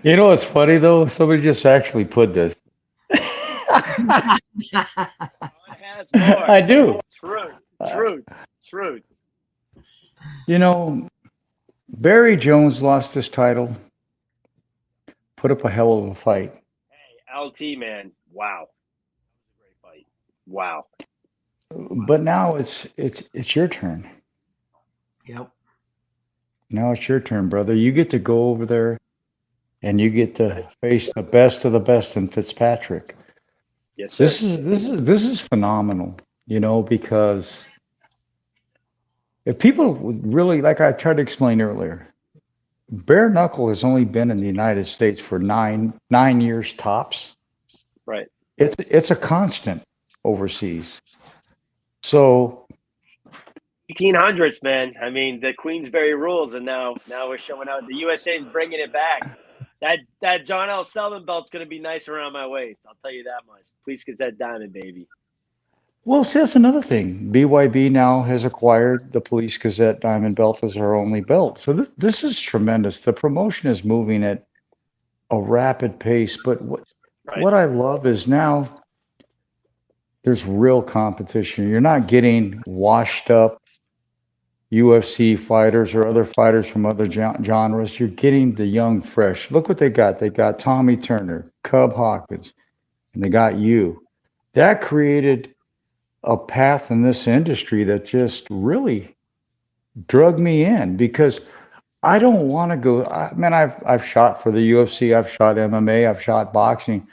You know what's funny though? Somebody just actually put this. I do. Truth. You know, Barry Jones lost his title. Put up a hell of a fight. Hey, LT, man. Wow. Wow. But now it's your turn. Yep. Now it's your turn, brother. You get to go over there and you get to face the best of the best in Fitzpatrick. Yes, sir. This is phenomenal, because if people would really, like I tried to explain earlier, bare knuckle has only been in the United States for nine years tops. Right. It's a constant overseas. So 1800s, man. I mean, the Queensberry rules, and now we're showing out. The USA is bringing it back. That John L. Sullivan belt's going to be nice around my waist. I'll tell you that much. Please get that diamond, baby. well, see, that's another thing. BYB now has acquired the Police Gazette Diamond Belt as our only belt. So this is tremendous. The promotion is moving at a rapid pace. But what I love is now there's real competition. You're not getting washed up UFC fighters or other fighters from other genres. You're getting the young, fresh. Look what they got. They got Tommy Turner, Cub Hawkins, and they got you. That created a path in this industry that just really drug me in because I don't want to go. I've shot for the UFC, I've shot MMA, I've shot boxing,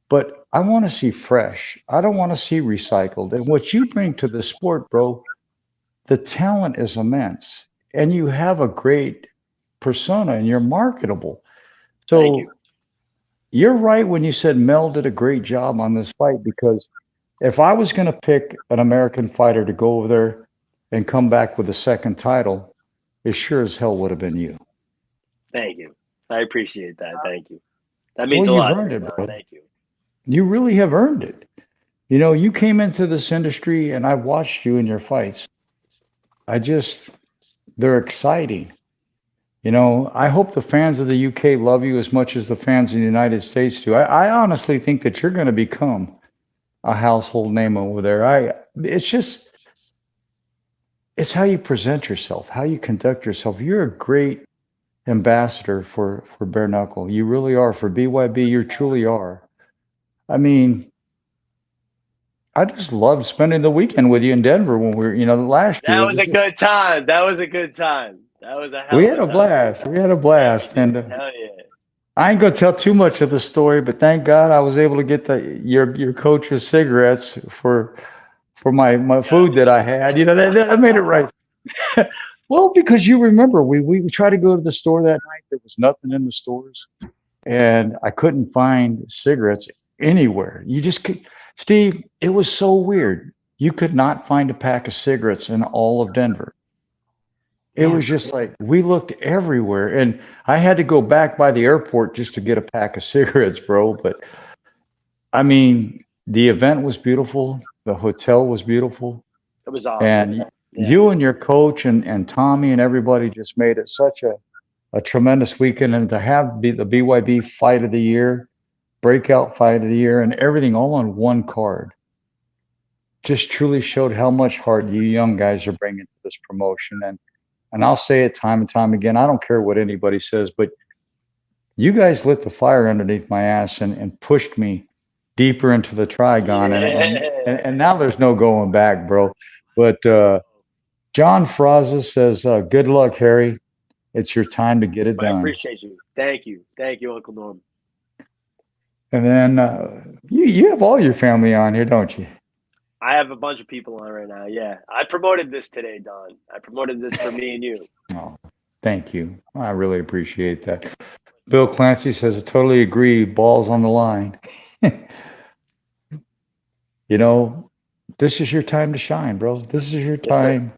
but I want to see fresh. I don't want to see recycled. And what you bring to the sport, bro, the talent is immense, and you have a great persona, and you're marketable. So you're right when you said Mel did a great job on this fight because if I was going to pick an American fighter to go over there and come back with a second title, it sure as hell would have been you. Thank you. I appreciate that. Thank you. That means a You've lot. earned it, bro. Thank you. You really have earned it. You came into this industry, and I watched you in your fights. They're exciting. I hope the fans of the UK love you as much as the fans in the United States do. I honestly think that you're going to become a household name over there. It's how you present yourself, how you conduct yourself. You're a great ambassador for bare knuckle. You really are. For BYB, you truly are. I mean, I just loved spending the weekend with you in Denver when we were, last year. That was a good time. That was a good time. That was a hell We of had a a time. blast. We had a blast. And Hell yeah. I ain't gonna tell too much of the story, but thank God I was able to get your coach's cigarettes for my food that I had. That made it right. Well, because you remember we tried to go to the store that night. There was nothing in the stores, and I couldn't find cigarettes anywhere. Steve, it was so weird. You could not find a pack of cigarettes in all of Denver. It was just like we looked everywhere, and I had to go back by the airport just to get a pack of cigarettes, bro. But I mean, the event was beautiful. The hotel was beautiful. It was awesome. And you and your coach and Tommy and everybody just made it such a tremendous weekend. And to have the BYB fight of the year, breakout fight of the year, and everything all on one card just truly showed how much heart you young guys are bringing to this promotion. And I'll say it time and time again. I don't care what anybody says, but you guys lit the fire underneath my ass and pushed me deeper into the trigon. And now there's no going back, bro. But John Fraza says, good luck, Harry. It's your time to get it done. I appreciate you. Thank you. Thank you, Uncle Norm. And then you have all your family on here, don't you? I have a bunch of people on right now. Yeah. I promoted this today, Don. I promoted this for me and you. Oh, thank you. I really appreciate that. Bill Clancy says, I totally agree. Balls on the line. This is your time to shine, bro. This is your time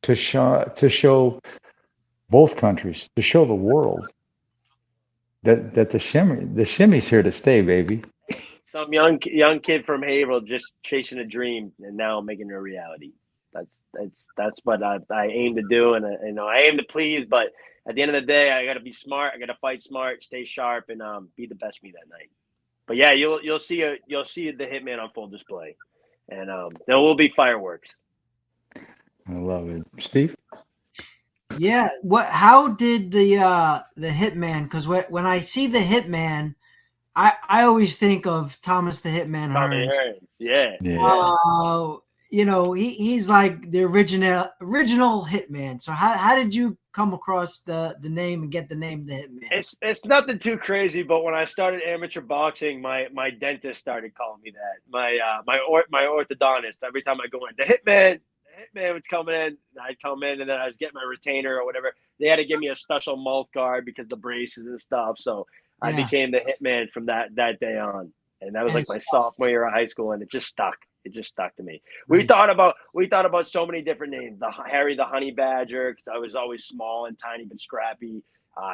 to show both countries, to show the world that the shimmy's here to stay, baby. Some young kid from Haverhill just chasing a dream and now making it a reality. That's what I aim to do, and I aim to please. But at the end of the day, I got to be smart. I got to fight smart, stay sharp, and be the best me that night. But yeah, you'll see the Hitman on full display, and there will be fireworks. I love it, Steve. Yeah. How did the Hitman? Because when I see the Hitman, I always think of Thomas the Hitman Tommy Hearns. Hearns. Yeah. You know, he's like the original Hitman. So how did you come across the name and get the name the Hitman? It's nothing too crazy, but when I started amateur boxing, my dentist started calling me that. My orthodontist. Every time I go in, the Hitman was coming in. I'd come in, and then I was getting my retainer or whatever. They had to give me a special mouth guard because the braces and stuff. So I became the Hitman from that day on, and that was like my sophomore year of high school, and it just stuck. It just stuck to me. We thought about so many different names. The Harry the Honey Badger, because I was always small and tiny but scrappy.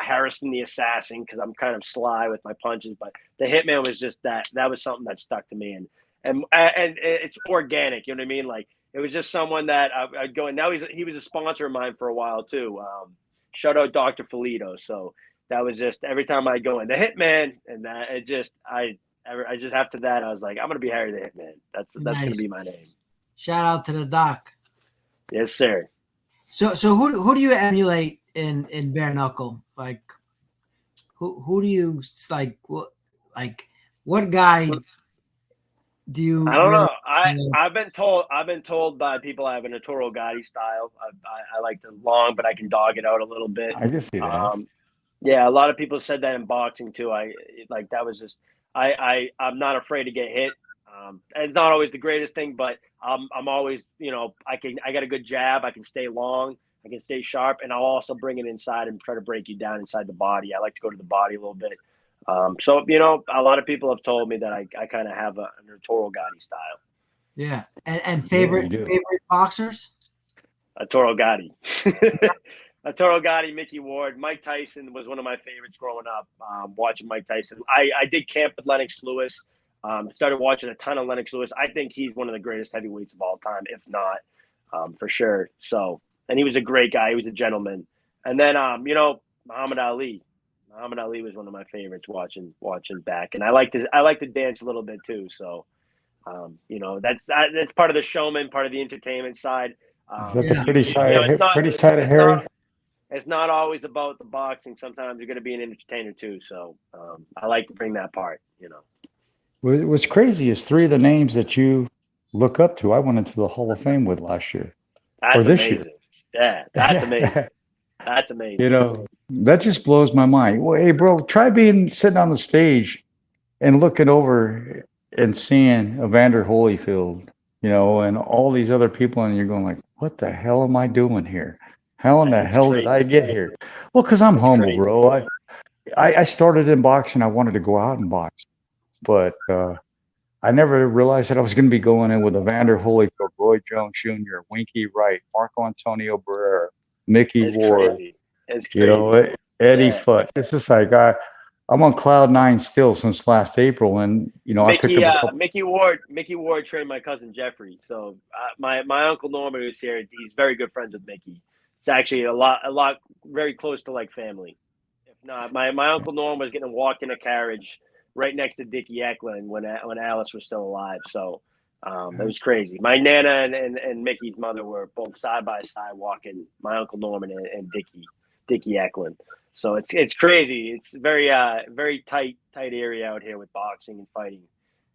Harrison the Assassin, because I'm kind of sly with my punches. But the Hitman was just that was something that stuck to me, and it's organic. You know what I mean? Like it was just someone that I'd go. And now he was a sponsor of mine for a while too. Shout out Dr. Felito. So that was just every time I go in the Hitman, and that it just I just after that I was like, I'm gonna be Harry the Hitman. That's gonna be my name. Shout out to the doc. Yes, sir. So who do you emulate in bare knuckle? Like who do you like? What guy do you? I don't know. I've been told by people I have an Arturo Gatti style. I like the long, but I can dog it out a little bit. I can see that. Yeah, a lot of people said that in boxing too. That was just I'm not afraid to get hit. It's not always the greatest thing, but I'm always, I got a good jab. I can stay long. I can stay sharp, and I'll also bring it inside and try to break you down inside the body. I like to go to the body a little bit. So a lot of people have told me that I kind of have an Arturo Gatti style. Yeah, and favorite boxers? Arturo Gatti. Arturo Gatti, Mickey Ward, Mike Tyson was one of my favorites growing up. Watching Mike Tyson, I did camp with Lennox Lewis. Started watching a ton of Lennox Lewis. I think he's one of the greatest heavyweights of all time, if not, for sure. So, and he was a great guy. He was a gentleman. And then, Muhammad Ali. Muhammad Ali was one of my favorites watching back. And I like to dance a little bit too. So, that's part of the showman, part of the entertainment side. Is that the pretty side of Harry? It's not always about the boxing. Sometimes you're going to be an entertainer too. So I like to bring that part, What's crazy is three of the names that you look up to, I went into the Hall of Fame with last year. That's amazing. Yeah, that's amazing. That's amazing. That just blows my mind. Well, hey, bro, try sitting on the stage and looking over and seeing Evander Holyfield, and all these other people, and you're going like, what the hell am I doing here? How in the hell did I get here? Well, because I'm humble, bro. I started in boxing. I wanted to go out and box, but I never realized that I was going to be going in with Evander Holyfield, Roy Jones Jr., Winky Wright, Marco Antonio Barrera, Mickey Ward. It's crazy. Eddie Foote. It's just like I'm on cloud nine still since last April, and I picked up Mickey Ward trained my cousin Jeffrey. So my uncle Norman, who's here, he's very good friends with Mickey. It's actually a lot very close to like family. If not, my uncle Norm was getting walked in a carriage right next to Dickie Eklund when Alice was still alive. So it was crazy. My Nana and Mickey's mother were both side by side walking my uncle Norman and Dickie Eklund. So it's crazy. It's very very tight area out here with boxing and fighting,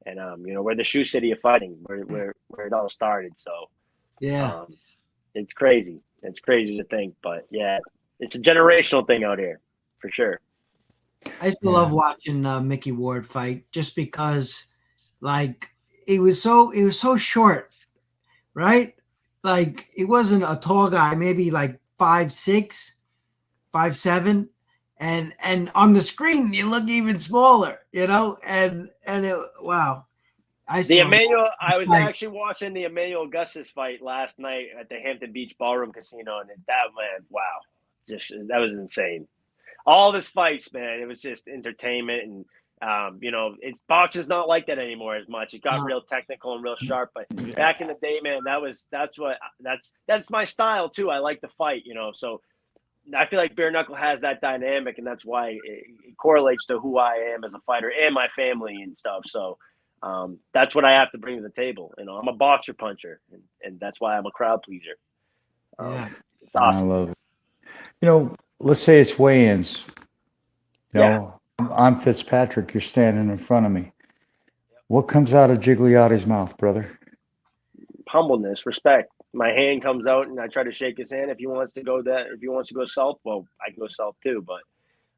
and we're the shoe city of fighting, where it all started. So yeah, it's crazy. It's crazy to think, but yeah, it's a generational thing out here for sure. I used to love watching Mickey Ward fight just because, like, it was so short, right? Like, it wasn't a tall guy, maybe like 5'6", 5'7", and on the screen you look even smaller, and wow. I was actually watching the Emmanuel Augustus fight last night at the Hampton Beach Ballroom Casino, and wow, that was insane. All this fights, man, it was just entertainment, and it's boxing's not like that anymore as much. It got real technical and real sharp, but back in the day, man, that's my style too. I like to fight, so I feel like bare knuckle has that dynamic, and that's why it correlates to who I am as a fighter and my family and stuff. So that's what I have to bring to the table. I'm a boxer puncher, and that's why I'm a crowd pleaser. It's awesome. I love it. Let's say it's weigh-ins. I'm I'm Fitzpatrick. You're standing in front of me. What comes out of Gigliotti's mouth, brother? Humbleness, respect. My hand comes out and I try to shake his hand. If he wants to go south, well, I can go south too. But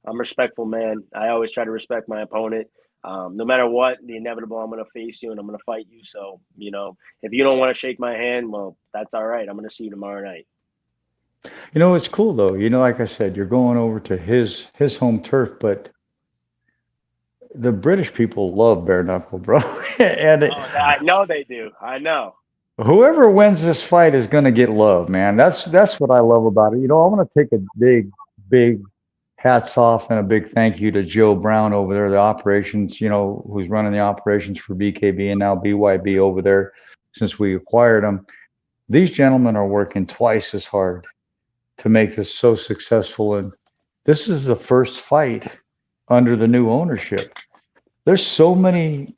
I'm a respectful man. I always try to respect my opponent. No matter what, the inevitable, I'm going to face you and I'm going to fight you. So, if you don't want to shake my hand, well, that's all right. I'm going to see you tomorrow night. It's cool though. Like I said, you're going over to his home turf, but the British people love bare knuckle, bro. I know they do. I know. Whoever wins this fight is going to get love, man. That's what I love about it. I want to take a big hats off and a big thank you to Joe Brown over there, the operations, who's running the operations for BKB and now BYB over there since we acquired them. These gentlemen are working twice as hard to make this so successful. And this is the first fight under the new ownership. There's so many,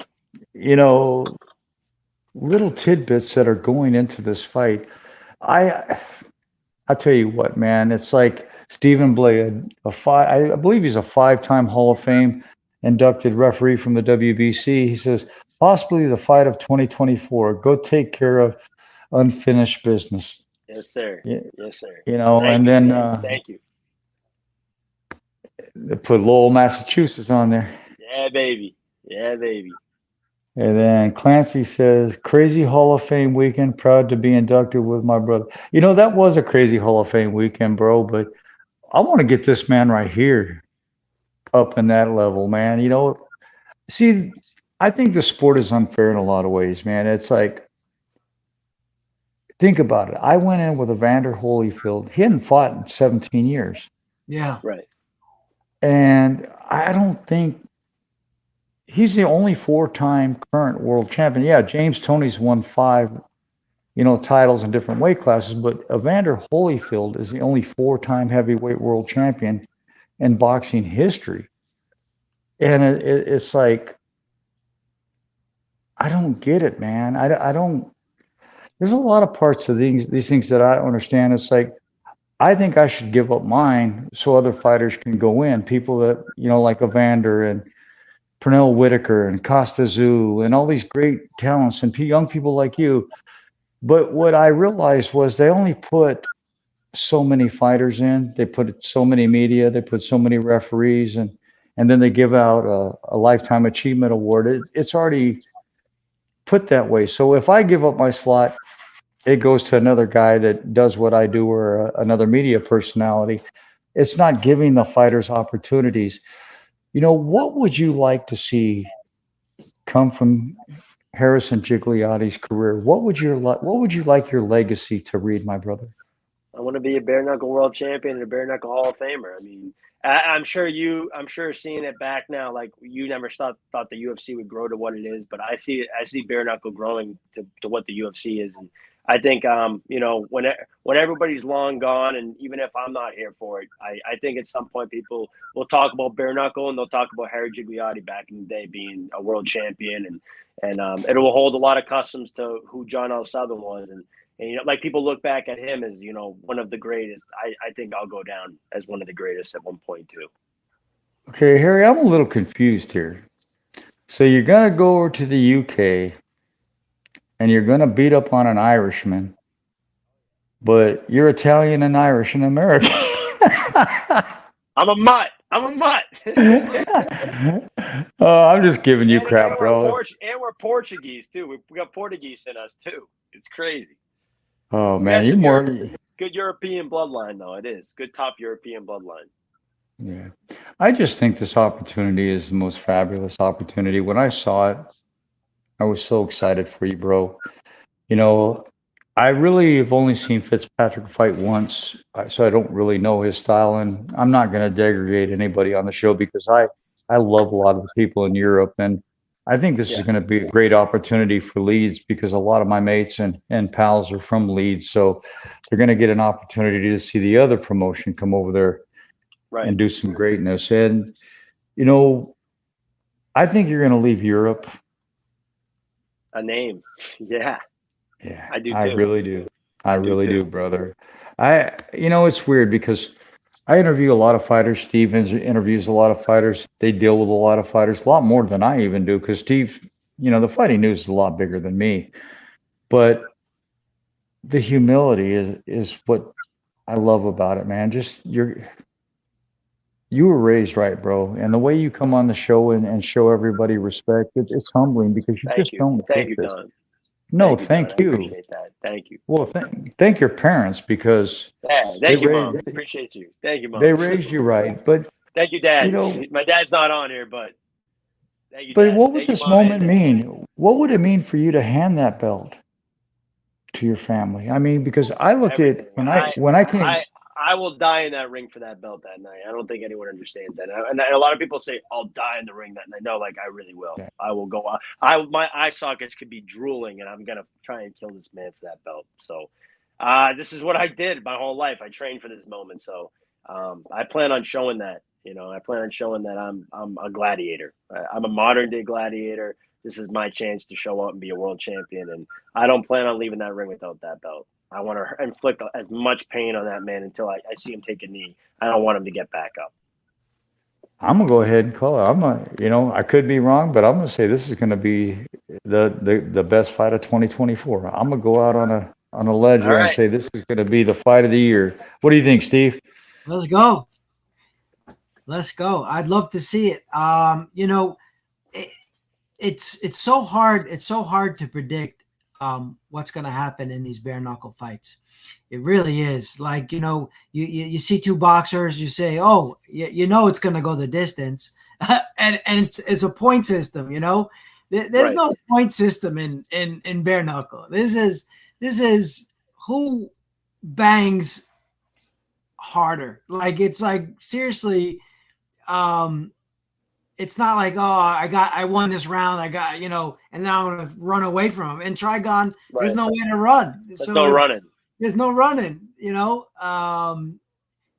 little tidbits that are going into this fight. I tell you what, man, it's like Stephen Blade, I believe he's a 5-time Hall of Fame inducted referee from the WBC. He says, possibly the fight of 2024. Go take care of unfinished business. Yes, sir. Yeah. Yes, sir. Thank you. They put Lowell, Massachusetts on there. Yeah, baby. Yeah, baby. And then Clancy says, crazy Hall of Fame weekend. Proud to be inducted with my brother. That was a crazy Hall of Fame weekend, bro. But I want to get this man right here up in that level, man. See, I think the sport is unfair in a lot of ways, man. It's like, think about it. I went in with Evander Holyfield. He hadn't fought in 17 years. Yeah. Right. And I don't think he's the only 4-time current world champion. Yeah, James Toney's won 5, titles in different weight classes, but Evander Holyfield is the only 4-time heavyweight world champion in boxing history. And it's like, I don't get it, man. I don't. There's a lot of parts of these things that I don't understand. It's like, I think I should give up mine so other fighters can go in. People that, like Evander and Pernell Whitaker and Costa Zoo and all these great talents and young people like you. But what I realized was they only put so many fighters in. They put so many media. They put so many referees. And then they give out a Lifetime Achievement Award. It's already put that way. So if I give up my slot, it goes to another guy that does what I do or another media personality. It's not giving the fighters opportunities. What would you like to see come from Harrison Gigliotti's career? What would you like your legacy to read, my brother? I want to be a bare knuckle world champion and a bare knuckle Hall of Famer. I mean, I'm sure seeing it back now, like you never thought the UFC would grow to what it is, but I see bare knuckle growing to what the UFC is. And I think, when everybody's long gone, and even if I'm not here for it, I think at some point people will talk about bare knuckle and they'll talk about Harry Gigliotti back in the day being a world champion, and it will hold a lot of customs to who John L. Southern was, and like people look back at him as one of the greatest. I think I'll go down as one of the greatest at one point too. Okay, Harry, I'm a little confused here. So you're gonna go over to the UK. And you're going to beat up on an Irishman, but you're Italian and Irish and American. I'm a mutt. I'm just giving you crap, bro. We're Portuguese, too. We got Portuguese in us, too. It's crazy. Oh, man. You're more... Good European bloodline, though. It is. Good top European bloodline. Yeah. I just think this opportunity is the most fabulous opportunity. When I saw it, I was so excited for you, bro. I really have only seen Fitzpatrick fight once, so I don't really know his style. And I'm not going to degrade anybody on the show because I love a lot of the people in Europe. And I think this is going to be a great opportunity for Leeds because a lot of my mates and pals are from Leeds. So they're going to get an opportunity to see the other promotion come over there and do some greatness. And, I think you're going to leave Europe a name. Yeah, I do too. I really do. I really do, brother. It's weird because I interview a lot of fighters. Steve interviews a lot of fighters. They deal with a lot of fighters, a lot more than I even do, because Steve, the fighting news is a lot bigger than me. But the humility is what I love about it, man. Just you were raised right, bro. And the way you come on the show and show everybody respect, it's humbling, because you just don't Thank get you, this. Don. No, Don. thank you. I appreciate that. Thank you. Well, thank your parents, because Yeah, thank you, Mom. Appreciate you. Thank you, Mom. They raised you right. But thank you, Dad. My dad's not on here, but thank you, but Dad. what would this moment mean? What would it mean for you to hand that belt to your family? I mean, because I look at when I came. I will die in that ring for that belt that night. I don't think anyone understands that. And a lot of people say I'll die in the ring that night. No, like I really will. Yeah. I will go out. My eye sockets could be drooling, and I'm gonna try and kill this man for that belt. So this is what I did my whole life. I trained for this moment. So I plan on showing that. I plan on showing that I'm a gladiator. I'm a modern day gladiator. This is my chance to show up and be a world champion, and I don't plan on leaving that ring without that belt. I want to inflict as much pain on that man until I see him take a knee. I don't want him to get back up. I'm gonna go ahead and call it. I could be wrong, but I'm gonna say this is gonna be the best fight of 2024. I'm gonna go out on a ledge and say this is gonna be the fight of the year. What do you think, Steve? Let's go. I'd love to see it. It's so hard. It's so hard to predict what's going to happen in these bare knuckle fights. It really is. Like, you see two boxers, you say, oh, it's going to go the distance. and it's a point system, there's no point system in bare knuckle. This is who bangs harder. Like, it's like, seriously, it's not like, oh, I won this round, I got, and now I'm gonna run away from him. In Trigon, there's no way to run. There's no running. There's no running.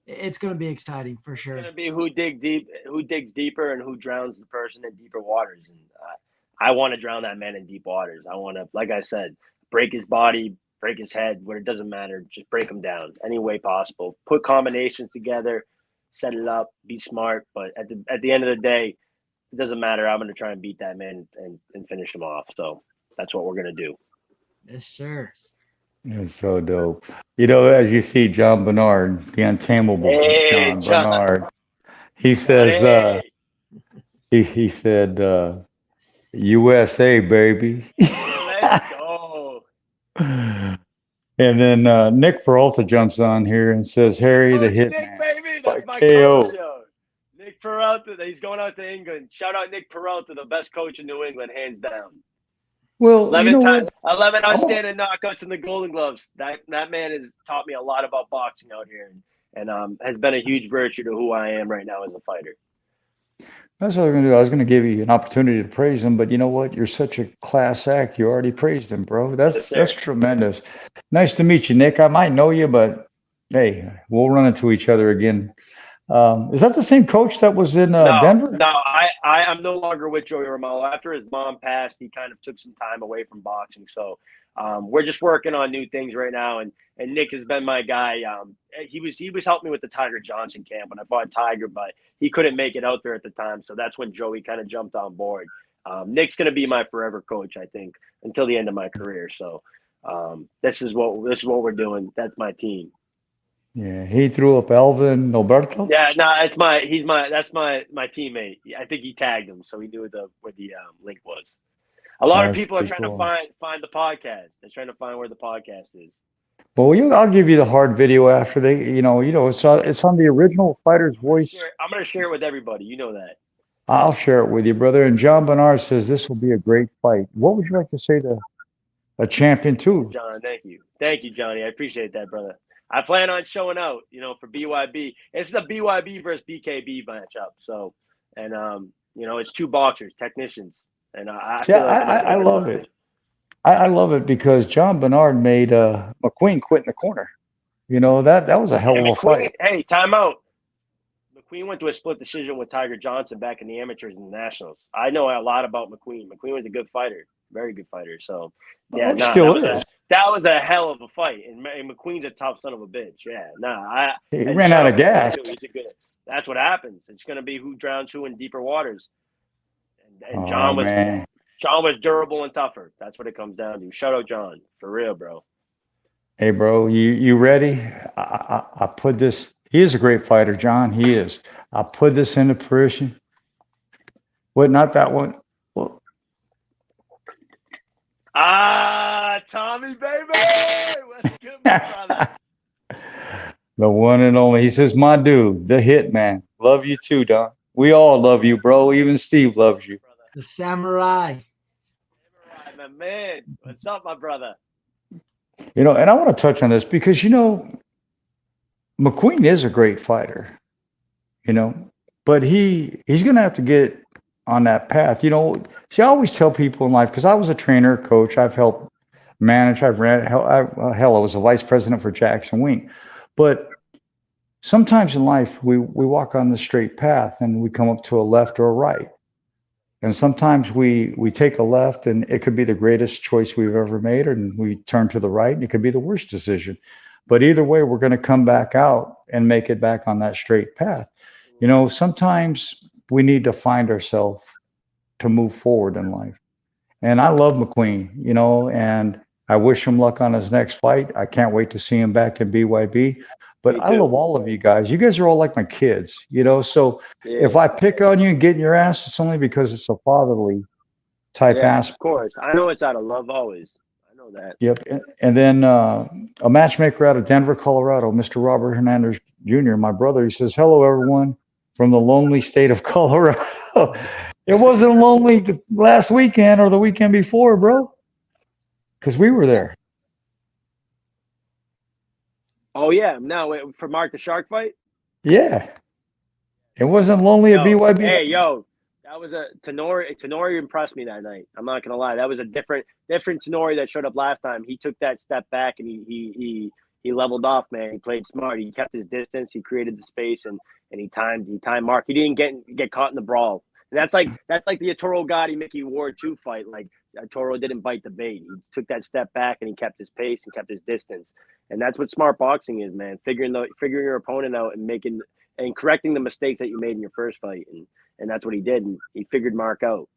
It's gonna be exciting for sure. It's gonna be who digs deeper, and who drowns the person in deeper waters. And I want to drown that man in deep waters. I want to, like I said, break his body, break his head, where it doesn't matter. Just break him down any way possible. Put combinations together, set it up, be smart. But at the end of the day, it doesn't matter. I'm going to try and beat that man and finish him off. So that's what we're going to do. Yes, sir. It's so dope. As you see, John Bernard, the untamable John Bernard, he says, he said, USA, baby. Let's go. And then Nick Peralta jumps on here and says, Harry the Hitman. Nick, baby. That's my KO. coach, yo. Nick Peralta, he's going out to England. Shout out Nick Peralta, the best coach in New England, hands down. Well, 11 outstanding knockouts in the Golden Gloves. That man has taught me a lot about boxing out here, and has been a huge virtue to who I am right now as a fighter. That's what I was going to do. I was going to give you an opportunity to praise him, but you know what? You're such a class act. You already praised him, bro. That's tremendous. Nice to meet you, Nick. I might know you, but hey, we'll run into each other again. Is that the same coach that was in Denver? No, I'm no longer with Joey Romalo. After his mom passed, he kind of took some time away from boxing. So we're just working on new things right now. And Nick has been my guy. He was helping me with the Tiger Johnson camp when I fought Tiger, but he couldn't make it out there at the time. So that's when Joey kind of jumped on board. Nick's going to be my forever coach, I think, until the end of my career. So this is what we're doing. That's my team. Yeah, he threw up Alvin Alberto. Yeah, no, that's my teammate. I think he tagged him, so he knew where the link was. A lot of people are trying to find the podcast. They're trying to find where the podcast is. Well, I'll give you the hard video after they, it's on the original Fighter's Voice. I'm going to share it with everybody. You know that. I'll share it with you, brother. And John Bernard says this will be a great fight. What would you like to say to a champion too? John, thank you, Johnny. I appreciate that, brother. I plan on showing out, for BYB. It's a BYB versus BKB matchup. So, and it's two boxers, technicians, and I love it. I love it because John Bernard made McQueen quit in the corner. That was a hell of a fight. Hey, time out. McQueen went to a split decision with Tiger Johnson back in the amateurs and the nationals. I know a lot about McQueen. McQueen was a good fighter. very good fighter. So Yeah, still is. That was a hell of a fight, and McQueen's a tough son of a bitch. Yeah, he ran out of gas. That's what happens. It's going to be who drowns who in deeper waters. And John was durable and tougher. That's what it comes down to. Shout out John, for real, bro. Hey, bro, you ready? I put this. He is a great fighter, John. He is. I put this into fruition. What? Not that one. Well, Tommy, baby. What's good, my brother? The one and only. He says, my dude, the Hitman. Love you too, Don. We all love you, bro. Even Steve loves you. The samurai. Samurai, my man. What's up, my brother? And I want to touch on this because, McQueen is a great fighter, but he's going to have to get on that path. See, I always tell people in life, because I was a trainer, coach, I've helped manage, I've ran, hell, I was a vice president for Jackson Wing. But sometimes in life, we walk on the straight path and we come up to a left or a right. And sometimes we take a left and it could be the greatest choice we've ever made, and we turn to the right and it could be the worst decision. But either way, we're going to come back out and make it back on that straight path. Sometimes we need to find ourselves to move forward in life. And I love McQueen, and I wish him luck on his next fight. I can't wait to see him back in BYB. But I love all of you guys. You guys are all like my kids, So if I pick on you and get in your ass, it's only because it's a fatherly type aspect. Of course. I know it's out of love always. I know that. Yep. And then a matchmaker out of Denver, Colorado, Mr. Robert Hernandez Jr., my brother, he says, hello, everyone from the lonely state of Colorado. It wasn't lonely last weekend or the weekend before, bro, because we were there. Oh, yeah. No, for Mark the Shark fight? Yeah. It wasn't lonely at BYB. Hey, that was a Tenori. Tenori impressed me that night. I'm not going to lie. That was a different Tenori that showed up last time. He took that step back and he leveled off, man. He played smart. He kept his distance. He created the space and he timed Mark. He didn't get caught in the brawl. And that's like the Arturo Gotti Mickey Ward 2 fight. Like Arturo didn't bite the bait. He took that step back and he kept his pace and kept his distance. And that's what smart boxing is, man. Figuring your opponent out and correcting the mistakes that you made in your first fight. And that's what he did. And he figured Mark out.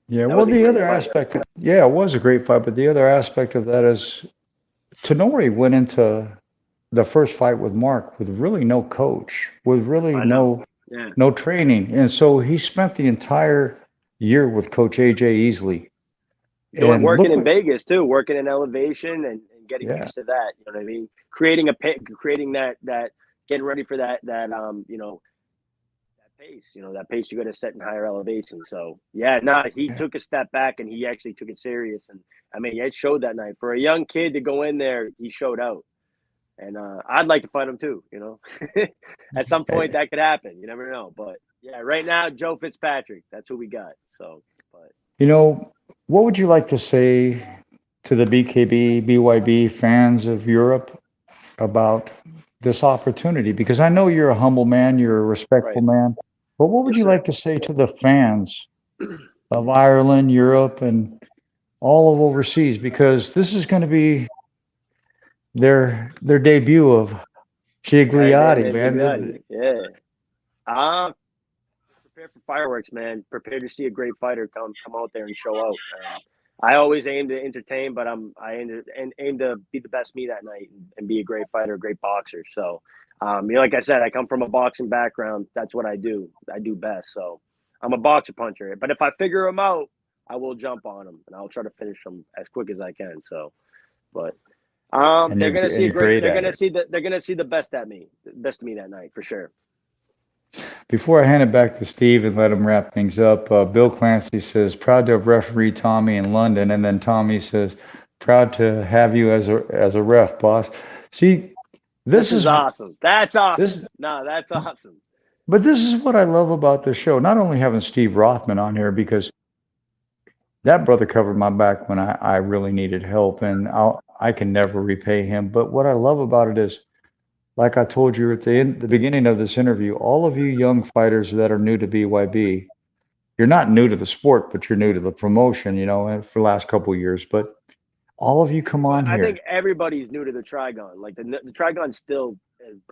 Yeah. Well, the other aspect, it was a great fight. But the other aspect of that is Tenori went into the first fight with Mark with really no coach, with really no training. And so he spent the entire year with Coach AJ Easley. And working in Vegas too, working in elevation and getting used to that. You know what I mean? Creating that getting ready for that pace, that pace you got to set in higher elevation. So he took a step back and he actually took it serious. And I mean, it showed that night for a young kid to go in there. He showed out, and I'd like to fight him too. At some point that could happen. You never know. But right now, Joe Fitzpatrick, that's who we got. So, but what would you like to say to the BYB fans of Europe about this opportunity? Because I know you're a humble man, you're a respectful man, but what would you like to say to the fans of Ireland, Europe, and all of overseas? Because this is going to be their debut of Gigliotti, man. Prepare for fireworks, man. Prepare to see a great fighter come out there and show out. I always aim to entertain, but I aim to be the best me that night and be a great fighter, a great boxer. So, like I said, I come from a boxing background. That's what I do. I do best. So I'm a boxer puncher. But if I figure them out, I will jump on them and I'll try to finish them as quick as I can. So, but they're gonna see the best of me that night for sure. Before I hand it back to Steve and let him wrap things up, Bill Clancy says, proud to have refereed Tommy in London. And then Tommy says, proud to have you as a ref, boss. See, this is awesome. That's awesome. That's awesome. But this is what I love about the show. Not only having Steve Rothman on here, because that brother covered my back when I really needed help, and I can never repay him. But what I love about it is, like I told you at the beginning of this interview, all of you young fighters that are new to BYB, you're not new to the sport, but you're new to the promotion, you know, for the last couple of years. But all of you come on I here. think everybody's new to the Trigon. Like the Trigon still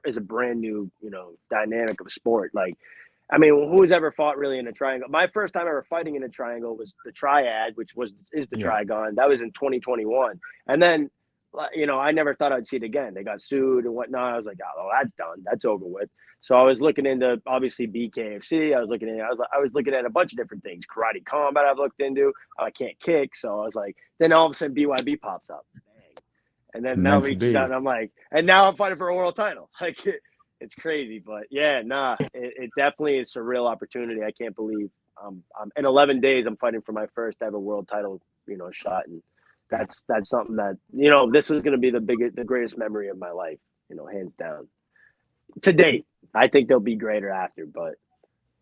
is a brand new, dynamic of sport. Like, I mean, who's ever fought really in a triangle? My first time ever fighting in a triangle was the Triad, which is the Trigon. That was in 2021. And then, I never thought I'd see it again. They got sued and whatnot. I was like, oh, that's done. That's over with. So I was looking into obviously BKFC. I was looking at a bunch of different things. Karate combat I've looked into. I can't kick, so I was like. Then all of a sudden BYB pops up, bang, and then Mel reaches out, and I'm like, and now I'm fighting for a world title. Like it's crazy, but yeah, it definitely is a real opportunity. I can't believe I'm in 11 days. I'm fighting for my first ever world title, shot, and that's something that this was going to be the greatest memory of my life, hands down. To date, I think they'll be greater after, but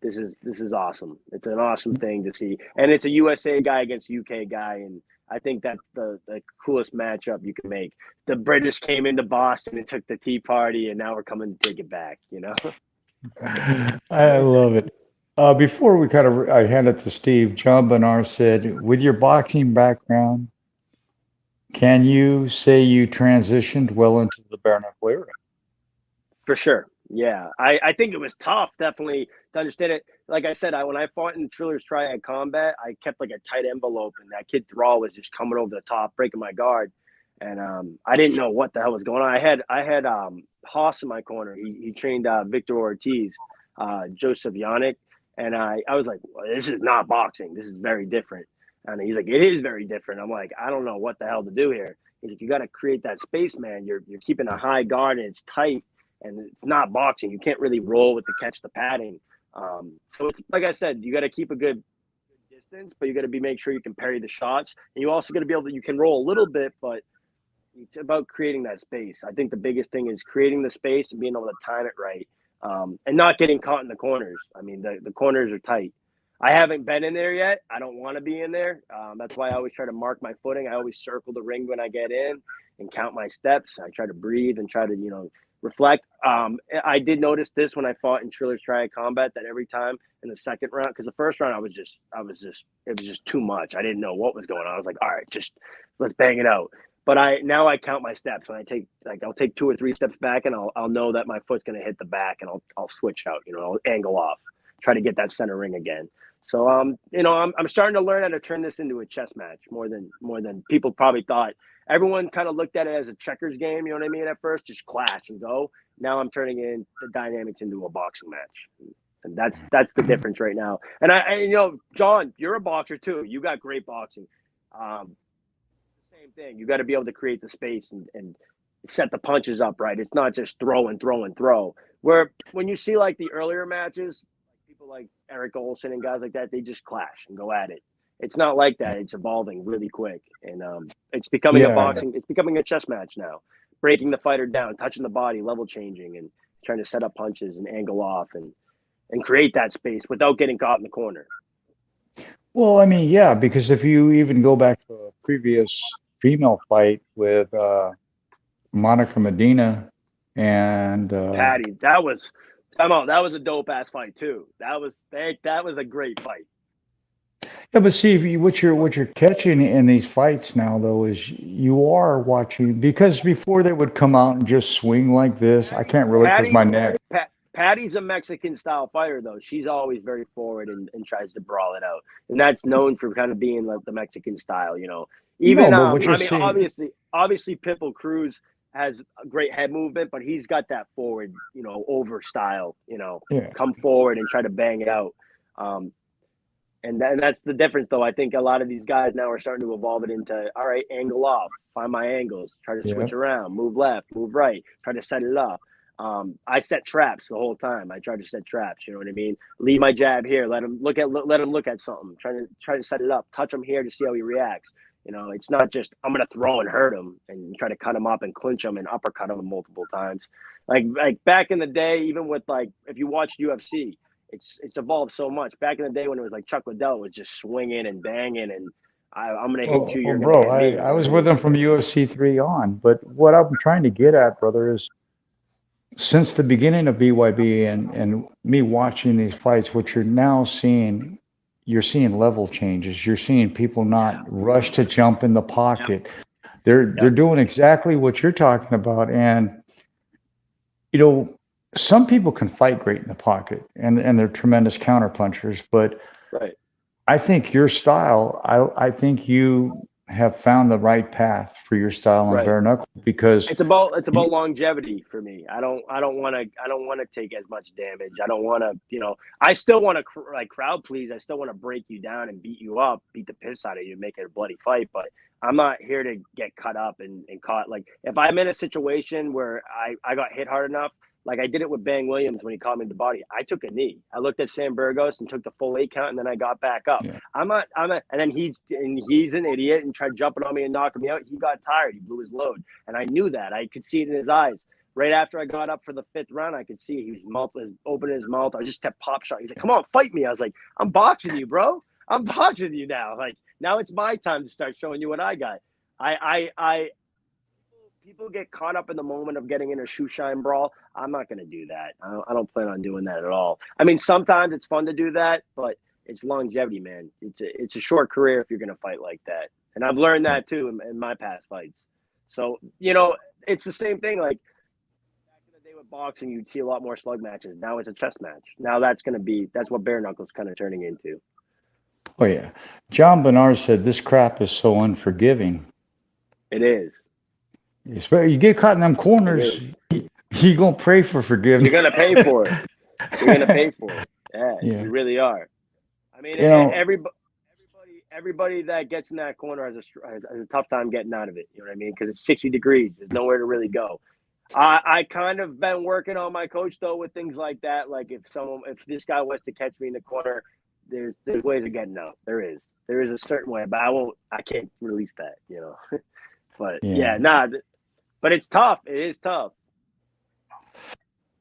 this is awesome. It's an awesome thing to see, and it's a USA guy against UK guy, and I think that's the coolest matchup you can make. The British came into Boston and took the Tea Party, and now we're coming to take it back. I love it. Before we I hand it to Steve, John Bernard said, with your boxing background, can you say you transitioned well into the bare knuckle era? For sure. Yeah. I think it was tough, definitely, to understand it. Like I said, when I fought in Triller's Triad Combat, I kept like a tight envelope, and that kid Thrall was just coming over the top, breaking my guard. And I didn't know what the hell was going on. I had Haas in my corner. He trained Victor Ortiz, Joseph Yannick. And I was like, well, this is not boxing. This is very different. And he's like, it is very different. I'm like, I don't know what the hell to do here. He's like, you got to create that space, man. You're keeping a high guard, and it's tight, and it's not boxing. You can't really roll with the padding. So it's, like I said, you got to keep a good distance, but you got to make sure you can parry the shots. And you also got to be able to, you can roll a little bit, but it's about creating that space. I think the biggest thing is creating the space and being able to time it right, and not getting caught in the corners. I mean, the corners are tight. I haven't been in there yet. I don't want to be in there. That's why I always try to mark my footing. I always circle the ring when I get in and count my steps. I try to breathe and try to, reflect. I did notice this when I fought in Triller's Triad Combat, that every time in the second round, because the first round it was just too much. I didn't know what was going on. I was like, all right, just let's bang it out. But now I count my steps. When I'll take 2 or 3 steps back, and I'll know that my foot's going to hit the back, and I'll switch out. I'll angle off, try to get that center ring again. So I'm starting to learn how to turn this into a chess match more than people probably thought. Everyone kind of looked at it as a checkers game, you know what I mean? At first, just clash and go. Now I'm turning in the dynamics into a boxing match, and that's the difference right now. And John, you're a boxer too. You got great boxing. Same thing. You got to be able to create the space and set the punches up right. It's not just throw and throw and throw. Where when you see like the earlier matches, people like Eric Olson and guys like that, they just clash and go at it. It's not like that. It's evolving really quick, and it's becoming a boxing. It's becoming a chess match now. Breaking the fighter down, touching the body, level changing, and trying to set up punches and angle off and create that space without getting caught in the corner. Well, I mean, yeah, because if you even go back to a previous female fight with Monica Medina and Patty, that was a dope ass fight too. That was a great fight. Yeah, but see, what you're catching in these fights now, though, is you are watching, because before they would come out and just swing like this. I can't really, because my neck. Patty's a Mexican style fighter, though. She's always very forward and tries to brawl it out, and that's known for kind of being like the Mexican style, Even obviously Pitbull Cruz has a great head movement, but he's got that forward, over style, come forward and try to bang it out. And that's the difference, though. I think a lot of these guys now are starting to evolve it into, all right, angle off, find my angles, try to switch around, move left, move right, try to set it up. I set traps the whole time. I try to set traps, you know what I mean? Leave my jab here, let him look at something, try to set it up, touch him here to see how he reacts. It's not just I'm going to throw and hurt him and try to cut him up and clinch him and uppercut him multiple times. Like back in the day, even with if you watched UFC, it's evolved so much. Back in the day when it was like Chuck Liddell was just swinging and banging and I'm going to hit you. You're bro, I was with him from UFC 3 on. But what I'm trying to get at, brother, is since the beginning of BYB and me watching these fights, what you're now seeing, you're seeing level changes. You're seeing people not rush to jump in the pocket. They're doing exactly what you're talking about. And, you know, some people can fight great in the pocket and they're tremendous counterpunchers, but I think your style, I think you have found the right path for your style on bare knuckle, because it's about longevity for me. I don't want to take as much damage. I don't want to, you know, I still want to like crowd please. I still want to break you down and beat you up, beat the piss out of you, make it a bloody fight. But I'm not here to get cut up and caught. Like if I'm in a situation where I got hit hard enough, like I did it with Bang Williams when he caught me in the body. I took a knee. I looked at Sam Burgos and took the full 8 count, and then I got back up. Yeah. I'm not, and then he's an idiot and tried jumping on me and knocking me out. He got tired. He blew his load, and I knew that. I could see it in his eyes. Right after I got up for the 5th round, I could see he was opening his mouth. I just kept pop shot. He's like, "Come on, fight me." I was like, "I'm boxing you, bro. I'm boxing you now. Like now it's my time to start showing you what I got." People get caught up in the moment of getting in a shoe shine brawl. I'm not going to do that. I don't plan on doing that at all. I mean, sometimes it's fun to do that, but it's longevity, man. It's a short career if you're going to fight like that. And I've learned that too in my past fights. So, you know, it's the same thing. Like back in the day with boxing, you'd see a lot more slug matches. Now it's a chess match. Now that's what bare knuckles kind of turning into. Oh yeah. John Bernard said this crap is so unforgiving. It is. You get caught in them corners, you're going to pray for forgiveness. You're going to pay for it. You're going to pay for it. Yeah, you really are. I mean, everybody that gets in that corner has a tough time getting out of it. You know what I mean? Because it's 60 degrees. There's nowhere to really go. I kind of been working on my coach, though, with things like that. Like if this guy was to catch me in the corner, there's ways of getting out. There is a certain way, but I can't release that, you know. But but it's tough. It is tough.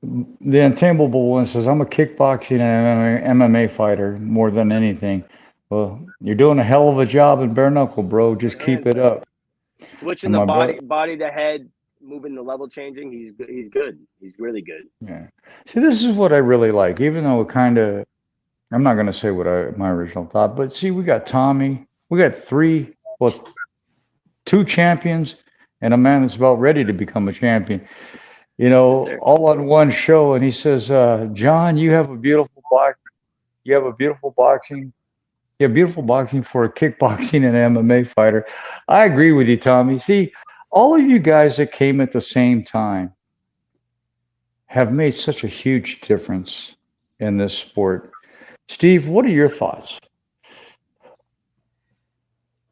The Untamable one says, "I'm a kickboxing and MMA fighter more than anything." Well, you're doing a hell of a job in bare knuckle, bro. Just keep it up. Switching the body to head, moving the level changing. He's good. He's really good. Yeah. See, this is what I really like. Even though it kind of, I'm not going to say what my original thought, but see, we got Tommy. We got 2 champions. And a man that's about ready to become a champion, you know, all on one show. And he says, "John, you have a beautiful boxing. You have beautiful boxing for a kickboxing and MMA fighter." I agree with you, Tommy. See, all of you guys that came at the same time have made such a huge difference in this sport. Steve, what are your thoughts?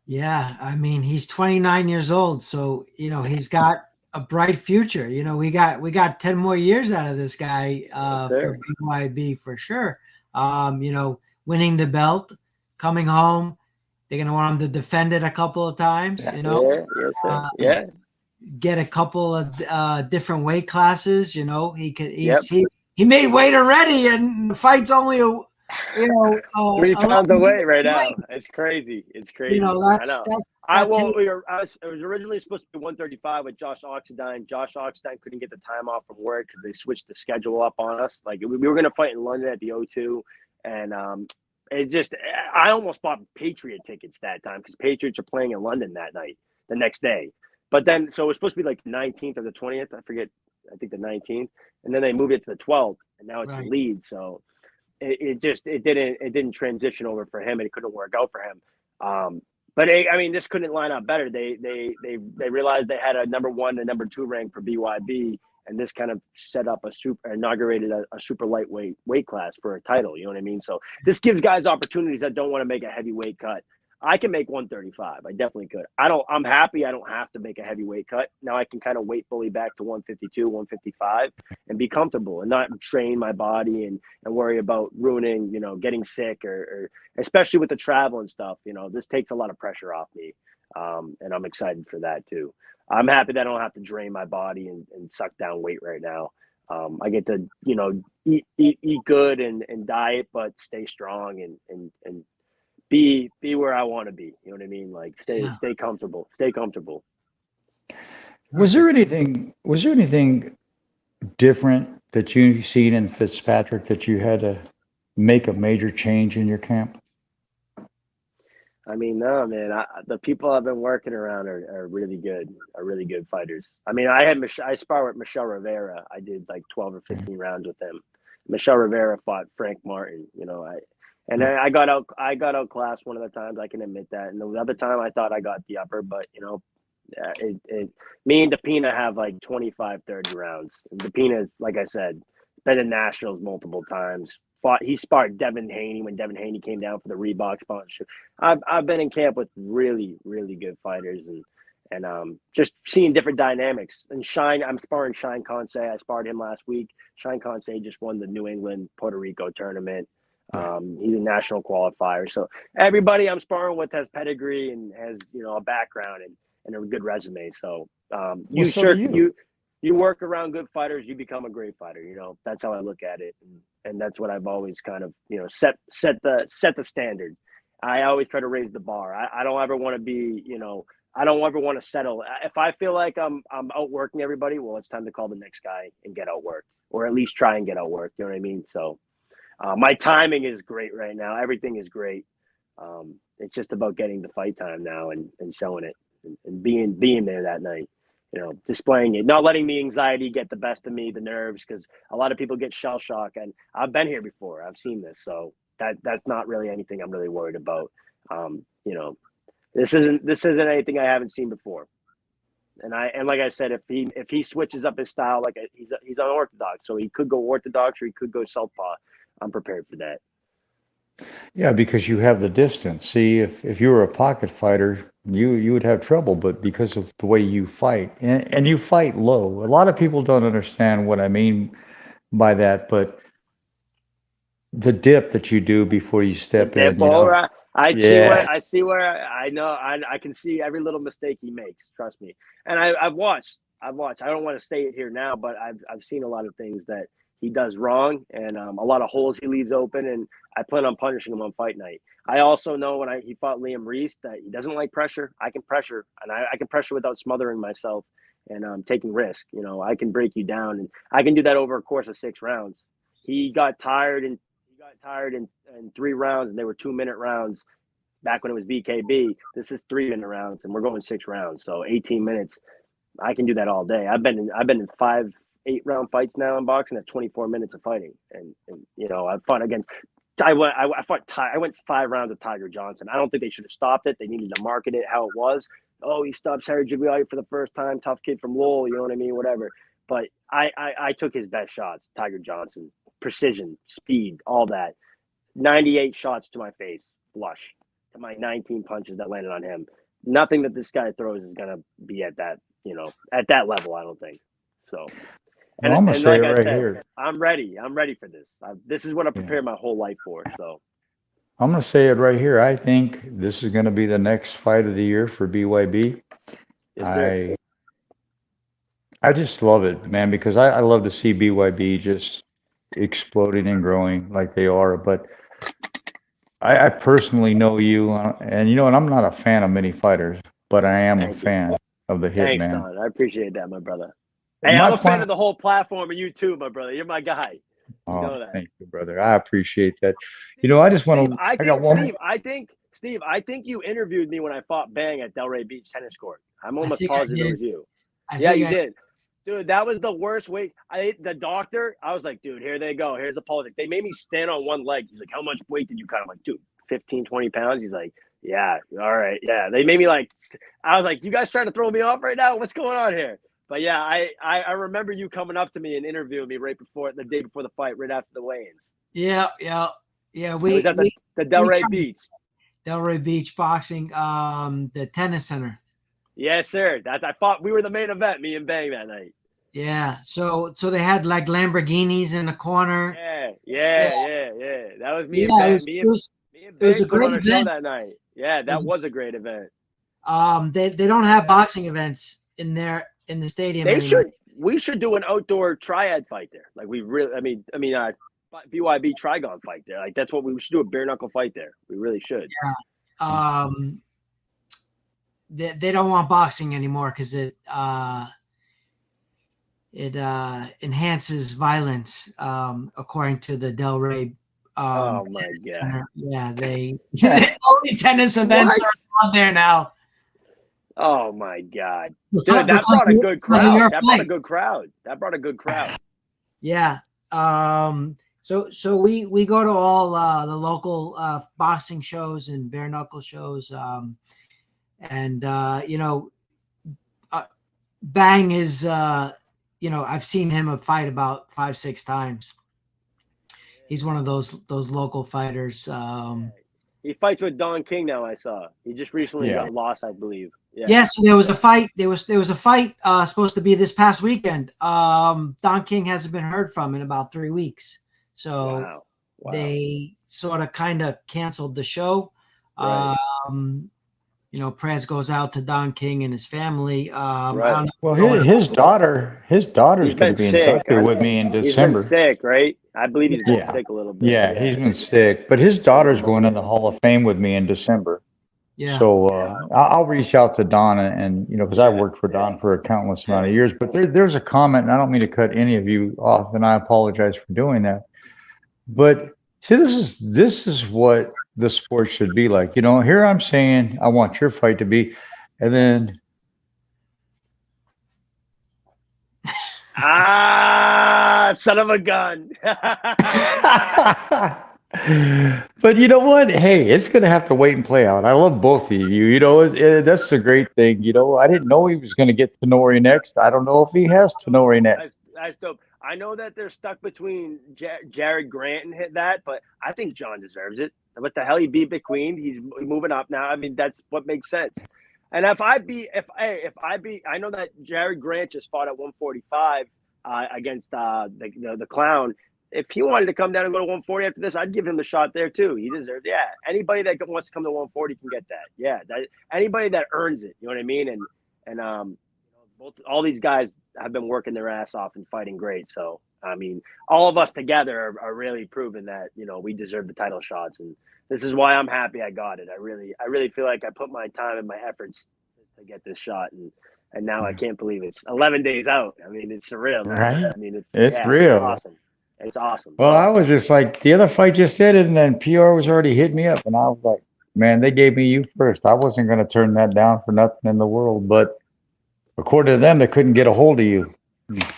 Yeah, I mean, he's 29 years old, so you know he's got a bright future. You know, we got 10 more years out of this guy for BYB for sure. You know, winning the belt, coming home, they're gonna want him to defend it a couple of times. You know, get a couple of different weight classes. You know, he made weight already, and the fight's only 3 pounds away right now. It's crazy. You know, I was originally supposed to be 135 with Josh Oxendine. Josh Oxendine couldn't get the time off from work because they switched the schedule up on us. Like we were going to fight in London at the O2, and I almost bought Patriot tickets that time because Patriots are playing in London that night, the next day. But then, so it was supposed to be like the 19th or the 20th. I forget. I think the 19th, and then they moved it to the 12th, and now it's Leeds. So. It didn't transition over for him, and it couldn't work out for him. But I mean, this couldn't line up better. They realized they had a number 1 and number 2 rank for BYB, and this kind of set up inaugurated a super lightweight weight class for a title. You know what I mean? So this gives guys opportunities that don't want to make a heavyweight cut. I can make 135. I definitely could. I'm happy I don't have to make a heavyweight cut. Now I can kind of weight fully back to 152, 155 and be comfortable and not train my body and worry about ruining, you know, getting sick or especially with the travel and stuff. You know, this takes a lot of pressure off me. And I'm excited for that too. I'm happy that I don't have to drain my body and suck down weight right now. I get to, you know, eat good and diet, but stay strong and be where I want to be. You know what I mean? Like stay comfortable. Stay comfortable. Was there anything different that you've seen in Fitzpatrick that you had to make a major change in your camp? I mean, no, man. The people I've been working around are really good. Are really good fighters. I mean, I sparred with Michelle Rivera. I did like 12 or 15 rounds with him. Michelle Rivera fought Frank Martin. Then I got outclassed one of the times. I can admit that. And the other time, I thought I got the upper, but me and Depina have like 25, 30 rounds. And Depina, like I said, been in nationals multiple times. He sparred Devin Haney when Devin Haney came down for the Reebok sponsorship. I've been in camp with really, really good fighters and just seeing different dynamics. And I'm sparring Shine Conce. I sparred him last week. Shine Conce just won the New England Puerto Rico tournament. He's a national qualifier. So everybody I'm sparring with has pedigree and has a background and a good resume. So you work around good fighters, you become a great fighter. That's how I look at it, and that's what I've always kind of set the standard. I always try to raise the bar. I don't ever want to be I don't ever want to settle. If I feel like I'm outworking everybody, well, it's time to call the next guy and get outworked, or at least try and get outworked. You know what I mean? So my timing is great right now. Everything is great. It's just about getting the fight time now and showing it and being there that night. Displaying it, not letting the anxiety get the best of me, the nerves, because a lot of people get shell shock, and I've been here before. I've seen this, so that's not really anything I'm really worried about. This isn't anything I haven't seen before, and like I said, if he switches up his style, like he's unorthodox, so he could go orthodox or he could go southpaw. I'm prepared for that. Yeah, because you have the distance. See, if you were a pocket fighter, you would have trouble, but because of the way you fight, and you fight low. A lot of people don't understand what I mean by that, but the dip that you do before you step in. I see where I know I can see every little mistake he makes. Trust me, and I've watched. I don't want to say it here now, but I've seen a lot of things that he does wrong, and a lot of holes he leaves open, and I plan on punishing him on fight night. I also know when he fought Liam Rees that he doesn't like pressure. I can pressure, and I can pressure without smothering myself and taking risk. I can break you down, and I can do that over a course of 6 rounds. He got tired in 3 rounds, and they were 2-minute rounds back when it was BKB. This is 3-minute rounds, and we're going 6 rounds, so 18 minutes. I can do that all day. I've been in 5 8-round fights now in boxing at 24 minutes of fighting, and I've fought against. I went 5 rounds with Tiger Johnson. I don't think they should have stopped it. They needed to market it how it was. Oh, he stopped Harry Gigliotti for the first time. Tough kid from Lowell. You know what I mean? Whatever. But I took his best shots. Tiger Johnson, precision, speed, all that. 98 shots to my face, flush. To my 19 punches that landed on him. Nothing that this guy throws is gonna be at that level. I don't think so. And, well, I'm gonna say like it right I said, here. I'm ready. I'm ready for this. This is what I prepared my whole life for. So I'm gonna say it right here. I think this is gonna be the next fight of the year for BYB. I just love it, man, because I love to see BYB just exploding and growing like they are. But I personally know you, and and I'm not a fan of many fighters, but I am a fan of the Hitman. Thanks, Don. I appreciate that, my brother. Hey, I'm a fan of the whole platform, and you too, my brother. You're my guy. You know that. Thank you, brother. I appreciate that. I just want to. Steve, I think you interviewed me when I fought Bang at Delray Beach Tennis Court. I'm almost positive it was you. Yeah, you did. Dude, that was the worst weight. The doctor, I was like, dude, here they go. Here's the politics. They made me stand on one leg. He's like, how much weight did you cut? I'm like, dude, 15, 20 pounds. He's like, yeah, all right. Yeah. They made me I was like, you guys trying to throw me off right now? What's going on here? But yeah, I remember you coming up to me and interviewing me the day before the fight, right after the weigh-ins. Yeah. We was at the Delray Beach. Delray Beach boxing, the tennis center. Yes, sir. We were the main event, me and Bang that night. Yeah. So they had like Lamborghinis in the corner. Yeah. That was me and Bang. It was a great event that night. Yeah, that was a great event. They don't have boxing events in the stadium. We should do an outdoor triad fight there. Like BYB Trigon fight there. Like that's what we should do, a bare knuckle fight there. We really should. Yeah. They don't want boxing anymore because it enhances violence, according to the Delray Oh my god! Yeah, they only tennis events are on there now. Oh my god, dude, that brought a good crowd. That brought a good crowd. That brought a good crowd. Yeah. So we go to all the local boxing shows and bare knuckle shows, and Bang is I've seen him fight about 5-6 times. He's one of those local fighters. He fights with Don King now. I saw he just recently got lost, I believe. Yeah. So there was a fight. There was a fight supposed to be this past weekend. Don King hasn't been heard from in about 3 weeks. So they sort of kind of canceled the show. Right. Prayers goes out to Don King and his family. Right. Well, his daughter's going to be inducted with me in December. He's been sick, right? I believe he's been sick a little bit. Yeah, he's been sick, but his daughter's going in the Hall of Fame with me in December. Yeah. So I'll reach out to Don and because I worked for Don for a countless amount of years. But there's a comment, and I don't mean to cut any of you off, and I apologize for doing that. But see, this is what the sport should be like. Here I'm saying I want your fight to be, and then son of a gun. But you know what? Hey, it's going to have to wait and play out. I love both of you. That's a great thing. I didn't know he was going to get Tenori next. I don't know if he has Tenori next. That's dope. I know that they're stuck between Jared Grant and hit that, but I think John deserves it. What the hell? He beat McQueen. He's moving up now. I mean, that's what makes sense. And if I know that Jared Grant just fought at 145 against the clown. If he wanted to come down and go to 140 after this, I'd give him the shot there too. He deserves. Yeah, anybody that wants to come to 140 can get that. Yeah, anybody that earns it. You know what I mean? And all these guys have been working their ass off and fighting great. So I mean, all of us together are really proving that we deserve the title shots, and this is why I'm happy I got it. I really feel like I put my time and my efforts to get this shot, and now I can't believe it's 11 days out. I mean, it's surreal, right? I mean, it's real. It's awesome. It's awesome. Well, I was just like, the other fight just ended, and then PR was already hitting me up, and I was like, man, they gave me you first. I wasn't going to turn that down for nothing in the world, but according to them, they couldn't get a hold of you.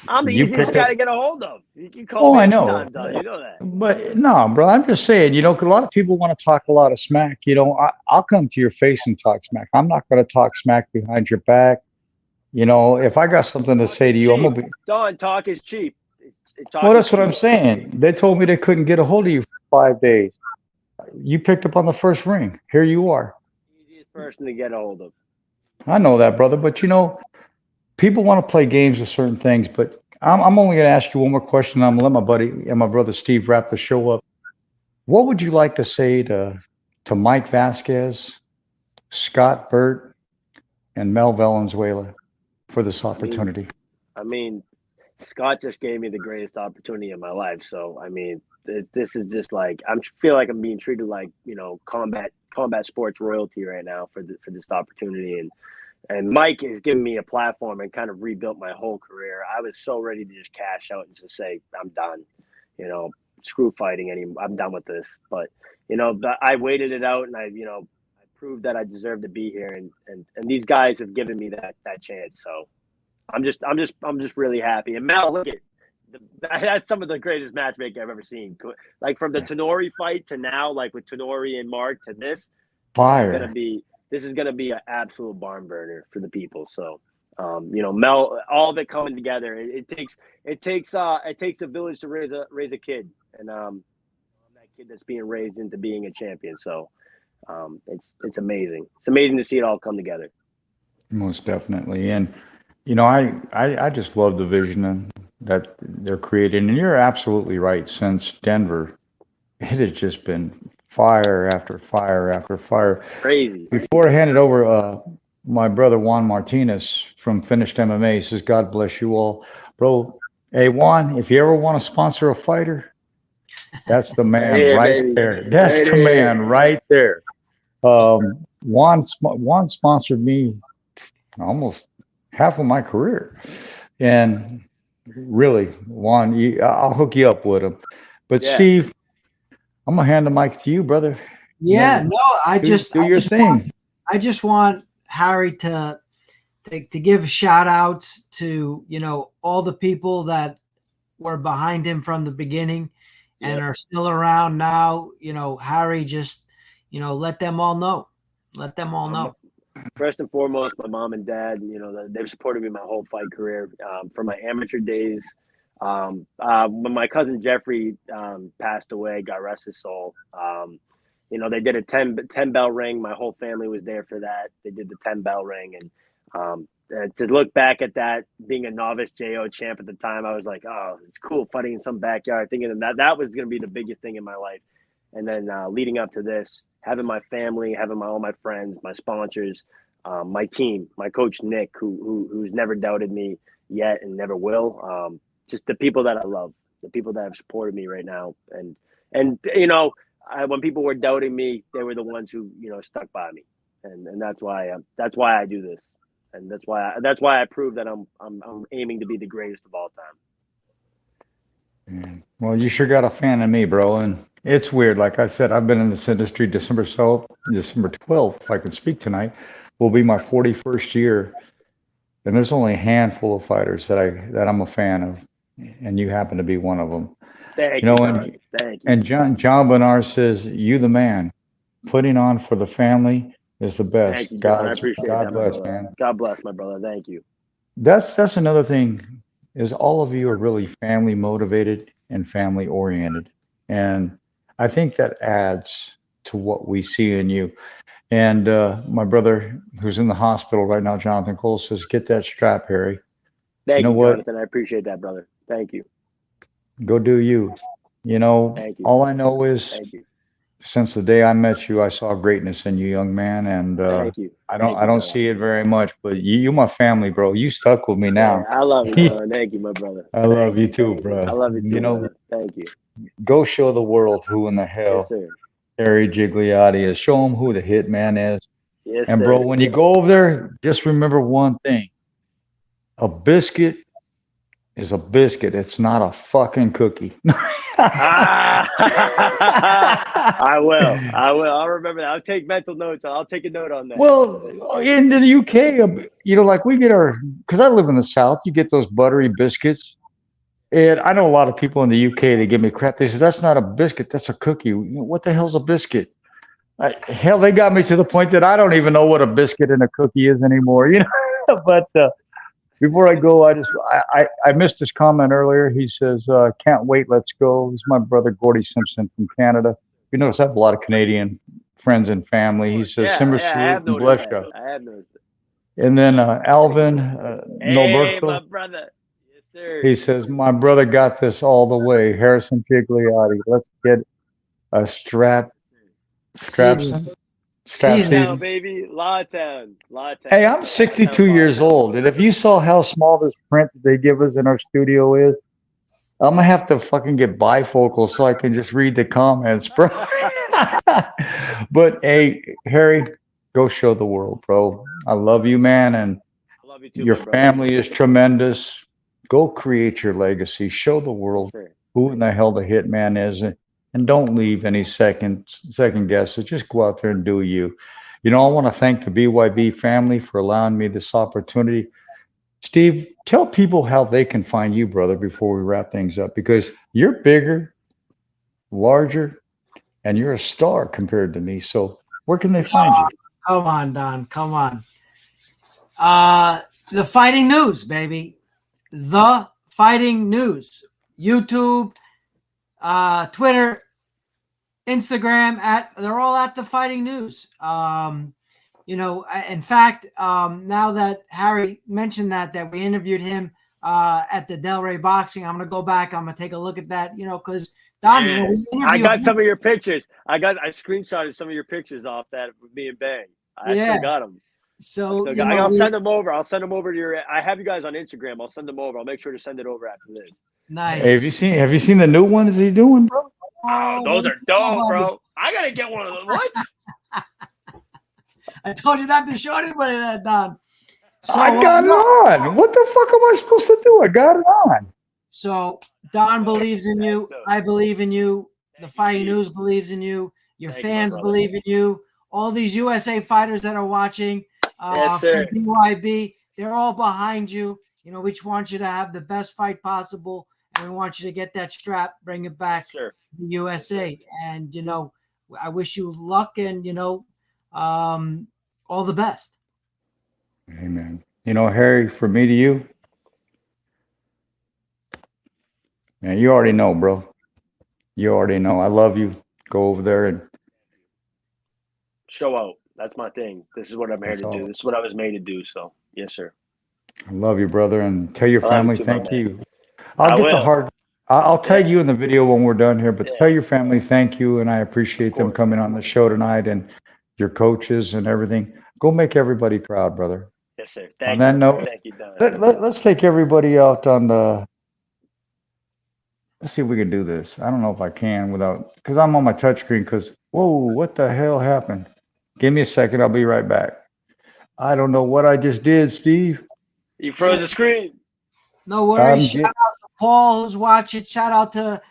I'm the easiest guy to get a hold of. You can call me anytime, Doug. You know that. But no, bro, I'm just saying, 'cause a lot of people want to talk a lot of smack. I'll come to your face and talk smack. I'm not going to talk smack behind your back. If I got something to say to you, I'm going to be. Don, talk is cheap. Well, that's what I'm saying. They told me they couldn't get a hold of you for 5 days. You picked up on the first ring. Here you are. Easiest person to get a hold of. I know that, brother. But people want to play games with certain things. But I'm only going to ask you one more question. I'm going to let my buddy and my brother Steve wrap the show up. What would you like to say to Mike Vasquez, Scott Burt, and Mel Valenzuela for this opportunity? I mean, Scott just gave me the greatest opportunity in my life. So, I mean, this is just like, I feel like I'm being treated like, combat sports royalty right now for this opportunity. And Mike has given me a platform and kind of rebuilt my whole career. I was so ready to just cash out and just say, I'm done, screw fighting anymore. I'm done with this. But, I waited it out, and I proved that I deserve to be here. And these guys have given me that chance. So I'm just really happy. And Mel, look at that's some of the greatest matchmaking I've ever seen. Like from the Tenori fight to now, like with Tenori and Mark to this, fire. This is gonna be an absolute barn burner for the people. So, Mel, all of it coming together. It takes a village to raise a kid, and I'm that kid that's being raised into being a champion. So, it's amazing. It's amazing to see it all come together. Most definitely, and I just love the vision that they're creating, and you're absolutely right. Since Denver, it has just been fire after fire after fire. Crazy. Before I hand it over, my brother Juan Martinez from Finished MMA, he says, God bless you all. Bro, hey, Juan, if you ever want to sponsor a fighter, that's the man there. That's the man right there. Juan sponsored me almost half of my career. And really, Juan, I'll hook you up with him. But Steve, I'm gonna hand the mic to you, brother. Yeah, no, I do just your thing. I just want Harry to give shout outs to, all the people that were behind him from the beginning and are still around now. Harry, just, let them all know. Let them all know. First and foremost, my mom and dad, they've supported me my whole fight career, from my amateur days. When my cousin Jeffrey passed away, God rest his soul. They did a 10 bell ring. My whole family was there for that. They did the 10 bell ring. And to look back at that, being a novice JO champ at the time, I was like, oh, it's cool fighting in some backyard, thinking that was going to be the biggest thing in my life. And then leading up to this, having my family, having all my friends, my sponsors, my team, my coach Nick, who's never doubted me yet and never will. Just the people that I love, the people that have supported me right now, and when people were doubting me, they were the ones who stuck by me, and that's why I do this, and that's why I prove that I'm aiming to be the greatest of all time. Well, you sure got a fan of me, bro, and it's weird. Like I said, I've been in this industry. December 12th, if I can speak tonight, will be my 41st year, and there's only a handful of fighters that I'm a fan of, and you happen to be one of them. Thank you. And John Bernard says, "You the man. Putting on for the family is the best." Thank you, John. I appreciate God that, bless, my brother. man. God bless, my brother. Thank you. That's another thing, is all of you are really family motivated and family oriented, and I think that adds to what we see in you. And my brother, who's in the hospital right now, Jonathan Cole, says, "Get that strap, Harry." Thank you, what? Jonathan. I appreciate that, brother. Thank you. Go do you. Thank you. All I know is, Thank you. since the day I met you, I saw greatness in you, young man, and Thank you. I don't see it very much, but you my family, bro. You stuck with me now. Yeah, I love you, bro. Thank you, my brother. I love you too, bro. I love you too, brother. Thank you. Go show the world who in the hell Yes, sir. Harry Gigliotti is. Show them who the Hitman is. Yes, and sir. bro, when you go over there, just remember one thing: a biscuit is a biscuit. It's not a fucking cookie. I will. I'll remember that. I'll take mental notes. I'll take a note on that. Well, in the UK, like we get because I live in the South, you get those buttery biscuits. And I know a lot of people in the UK, they give me crap. They say, "That's not a biscuit, that's a cookie." What the hell's a biscuit? Hell, they got me to the point that I don't even know what a biscuit and a cookie is anymore, But before I go, I missed his comment earlier. He says, "Can't wait, let's go." It's my brother Gordy Simpson from Canada. You notice I have a lot of Canadian friends and family. He says, "Simmer I have noticed that. And then Alvin Hey, my brother. Yes, sir. He says, "My brother got this all the way. Harrison Gigliotti. Let's get a strap season. Lawtown, baby. Lawtown. Hey, I'm 62 years old, and if you saw how small this print that they give us in our studio is, I'm gonna have to fucking get bifocals so I can just read the comments, bro." But hey, Harry, go show the world, bro. I love you, man, and I love you too, your family is tremendous. Go create your legacy. Show the world who in the hell the Hitman is, and don't leave any second guesses. Just go out there and do you. I want to thank the BYB family for allowing me this opportunity. Steve, tell people how they can find you, brother, before we wrap things up, because you're bigger, larger, and you're a star compared to me. So where can they find you? Come on, Don. Come on. The Fighting News, baby. The Fighting News. YouTube, Twitter, Instagram, they're all at The Fighting News. In fact, now that Harry mentioned that we interviewed him at the Delray Boxing, I'm going to go back. I'm going to take a look at that, because Don, I got some of your pictures. I screenshotted some of your pictures off that with me and Bang. I still got them. So I'll send them over. I'll send them over to I have you guys on Instagram. I'll send them over. I'll make sure to send it over after this. Nice. Hey, have you seen the new ones he's doing, bro? Oh, those are dope, bro. I gotta get one of those. What? I told you not to show anybody that, Don. So, I got it on. What the fuck am I supposed to do? I got it on. So Don believes in you. I believe in you. The Fighting News believes in you. Your fans believe in you. All these USA fighters that are watching Yes, sir. from BYB, they're all behind you. You know, we just want you to have the best fight possible, and we want you to get that strap, bring it back to the USA. And, you know, I wish you luck and, you know, all the best. Amen. You know, Harry, from me to you, man, you already know, bro. You already know. I love you. Go over there and show out. That's my thing. This is what I'm here to do. This is what I was made to do. So, yes, sir. I love you, brother, and tell your family thank you. I'll tag you in the video when we're done here, but tell your family thank you, and I appreciate them coming on the show tonight and your coaches and everything. Go make everybody proud, brother. Yes, sir. On that note, let's take everybody out on the. Let's see if we can do this. I don't know if I can without, because I'm on my touchscreen. Because whoa, what the hell happened? Give me a second. I'll be right back. I don't know what I just did, Steve. You froze the screen. No worries. Shout out to Paul who's watching. Shout out to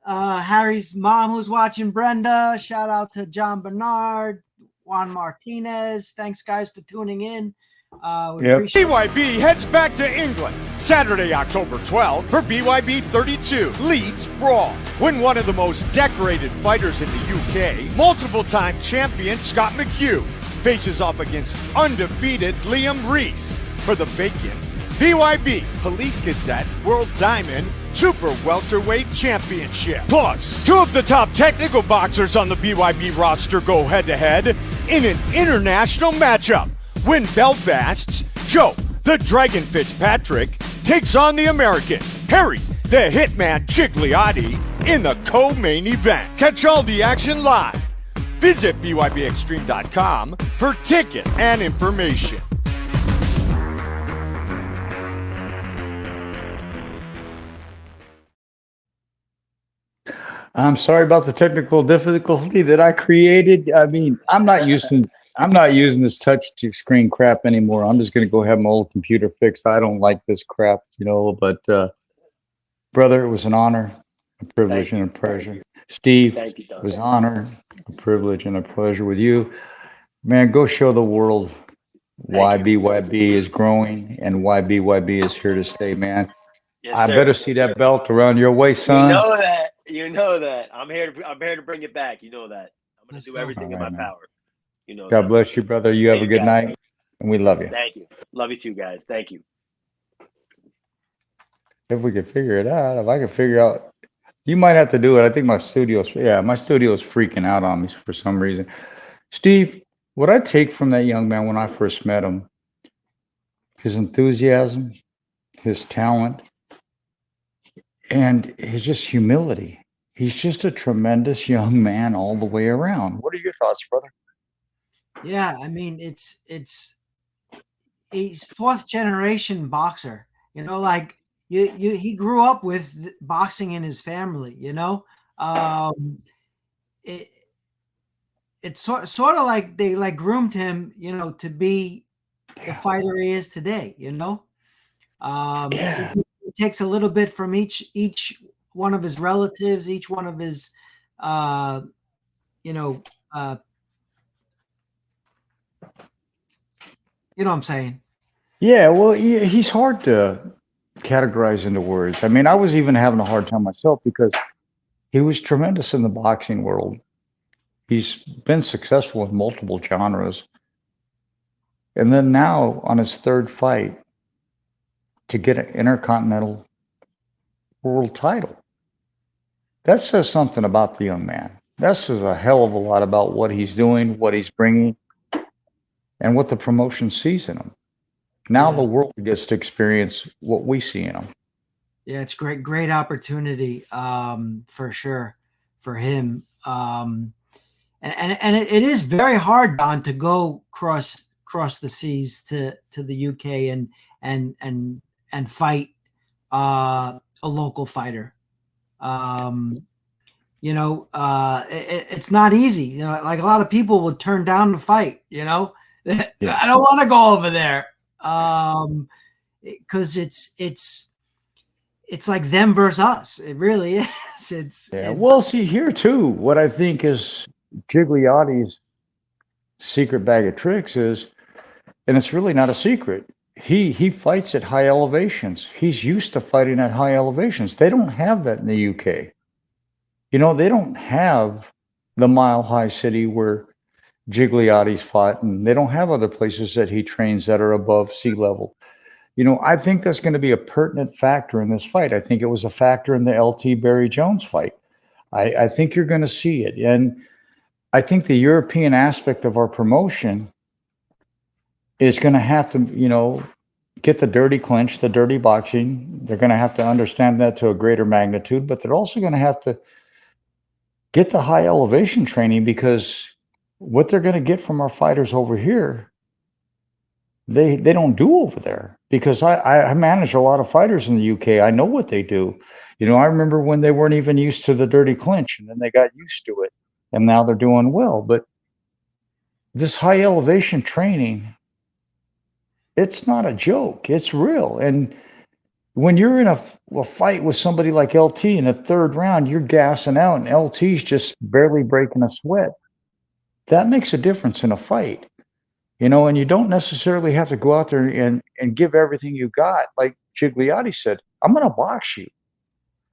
Harry's mom who's watching. Brenda. Shout out to John Bernard, Juan Martinez. Thanks, guys, for tuning in. BYB heads back to England Saturday, October 12th for BYB 32 Leeds Brawl. When one of the most decorated fighters in the UK, multiple-time champion Scott McHugh, faces off against undefeated Liam Rees for the vacant BYB Police Gazette World Diamond Super Welterweight Championship. Plus, two of the top technical boxers on the BYB roster go head-to-head in an international matchup. When Belfast's Joe the Dragon Fitzpatrick takes on the American Harry the Hitman Gigliotti in the co-main event. Catch all the action live. Visit BYBExtreme.com for tickets and information. I'm sorry about the technical difficulty that I created. I mean, I'm not using this touch screen crap anymore. I'm just going to go have my old computer fixed. I don't like this crap, you know, but brother, it was an honor, a privilege, and a pleasure. Steve, it was an honor, a privilege, and a pleasure with you. Man, go show the world why BYB is growing and why BYB is here to stay, man. Yes, I better see that belt around your waist, son. You know that. You know that. I'm here to bring it back. You know that. I'm going to do everything in my power. You know. God bless you, brother. You have a good night, and we love you. Thank you. Love you too, guys. Thank you. If we could figure it out, if I could figure out, you might have to do it. I think my studio's freaking out on me for some reason. Steve, what I take from that young man when I first met him, his enthusiasm, his talent, and his just humility. He's just a tremendous young man all the way around. What are your thoughts, brother? Yeah, I mean, he's fourth generation boxer. You know, like he grew up with boxing in his family. You know, it's sort of like they like groomed him, you know, to be the fighter he is today. You know, it takes a little bit from each one of his relatives, each one of his, you know what I'm saying? Yeah, well, he's hard to categorize into words. I mean, I was even having a hard time myself because he was tremendous in the boxing world. He's been successful in multiple genres. And then now on his third fight to get an Intercontinental World title. That says something about the young man. That says a hell of a lot about what he's doing, what he's bringing, and what the promotion sees in him. Now the world gets to experience what we see in him. Yeah, it's great opportunity for sure for him. And it is very hard, Don, to go cross the seas to the UK and fight a local fighter. You know, it's not easy. You know, like a lot of people would turn down the fight. You know, I don't want to go over there because it's it's like them versus us. It really is. It's Well, see here too. What I think is Gigliotti's secret bag of tricks is, and it's really not a secret. He fights at high elevations. He's used to fighting at high elevations. They don't have that in the UK. You know, they don't have the Mile High City where Gigliotti's fought, and they don't have other places that he trains that are above sea level. You know, I think that's going to be a pertinent factor in this fight. I think it was a factor in the LT Barry Jones fight. I think you're going to see it. And I think the European aspect of our promotion is going to have to, you know, get the dirty clinch, the dirty boxing. They're going to have to understand that to a greater magnitude, but they're also going to have to get the high elevation training, because what they're going to get from our fighters over here, they don't do over there. Because I manage a lot of fighters in the UK. I know what they do. You know, I remember when they weren't even used to the dirty clinch, and then they got used to it, and now they're doing well. But this high elevation training, it's not a joke. It's real. And when you're in a fight with somebody like LT in the third round, you're gassing out, and LT's just barely breaking a sweat. That makes a difference in a fight. You know, and you don't necessarily have to go out there and give everything you got. Like Gigliotti said, I'm going to box you.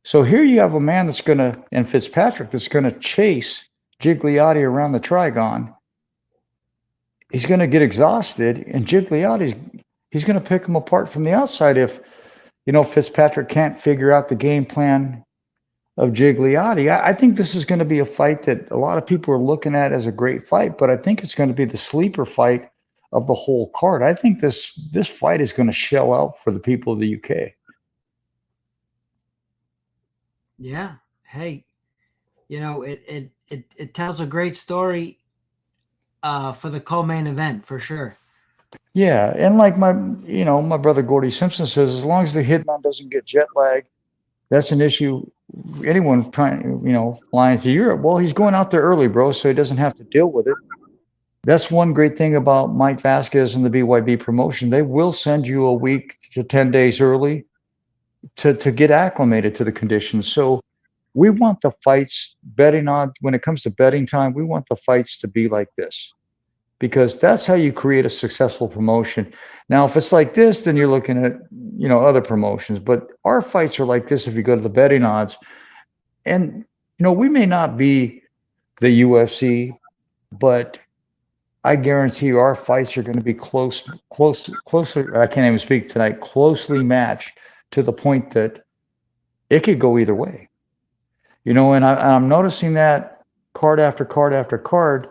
So here you have a man that's going to, and Fitzpatrick, that's going to chase Gigliotti around the Trigon. He's going to get exhausted, and he's going to pick him apart from the outside if, you know, Fitzpatrick can't figure out the game plan of Gigliotti. I think this is going to be a fight that a lot of people are looking at as a great fight, but I think it's going to be the sleeper fight of the whole card. I think this fight is going to shell out for the people of the UK. Yeah. Hey, you know, it tells a great story for the co-main event for sure. Yeah, and like my brother Gordy Simpson says, as long as the Hitman doesn't get jet lag, that's an issue. Anyone trying, you know, flying to Europe, well, he's going out there early, bro, so he doesn't have to deal with it. That's one great thing about Mike Vasquez and the BYB promotion. They will send you a week to 10 days early to get acclimated to the conditions. So we want the fights betting on, when it comes to betting time, we want the fights to be like this, because that's how you create a successful promotion. Now, if it's like this, then you're looking at, you know, other promotions, but our fights are like this if you go to the betting odds. And, you know, we may not be the UFC, but I guarantee you our fights are going to be closer. I can't even speak tonight. Closely matched to the point that it could go either way. You know, and I'm noticing that card after card after card.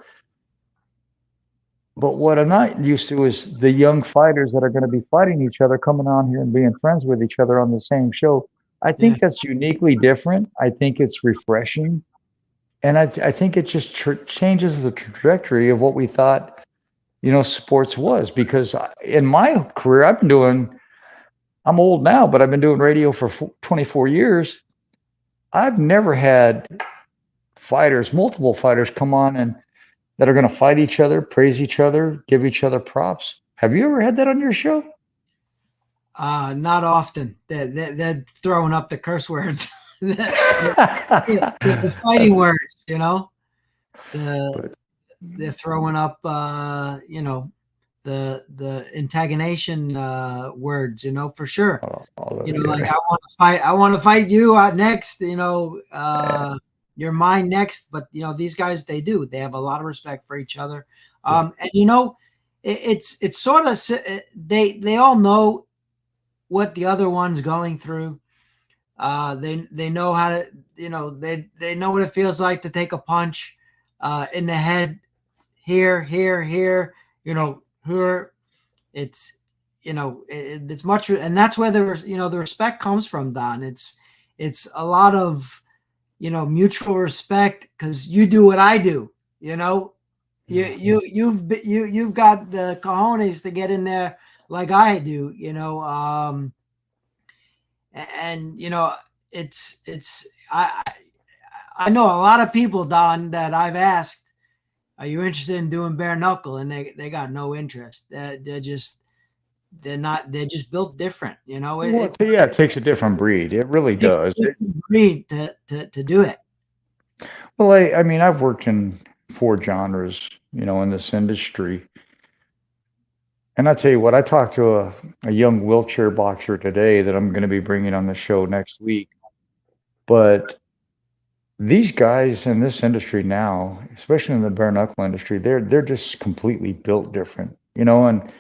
But what I'm not used to is the young fighters that are going to be fighting each other, coming on here and being friends with each other on the same show. I think that's uniquely different. I think it's refreshing. And I think it just changes the trajectory of what we thought, you know, sports was. Because in my career, I'm old now, but I've been doing radio for 24 years. I've never had multiple fighters come on and that are going to fight each other, praise each other, give each other props. Have you ever had that on your show? Not often. They're throwing up the curse words. the fighting words, you know. They're throwing up, you know, the antagonization words, you know, for sure. You know, like I want to fight you out next, you know, you're mine next. But you know, these guys, they have a lot of respect for each other. And you know, it's sort of, they all know what the other one's going through. They know how to, you know, they know what it feels like to take a punch in the head, here, you know, here. It's, you know, it's much, and that's where the respect comes from, Don. It's a lot of, you know, mutual respect, because you do what I do, you know. You've got the cojones to get in there like I do, you know. And you know, I know a lot of people, Don, that I've asked, are you interested in doing bare knuckle? And they got no interest. They're just, they're just built different. You know, Well, yeah, it takes a different breed. It really takes does. a different breed to do it. Well, I mean, I've worked in 4 genres, in this industry. And I tell you what, I talked to a young wheelchair boxer today that I'm going to be bringing on the show next week. But these guys in this industry now, especially in the bare knuckle industry, they're just completely built different, and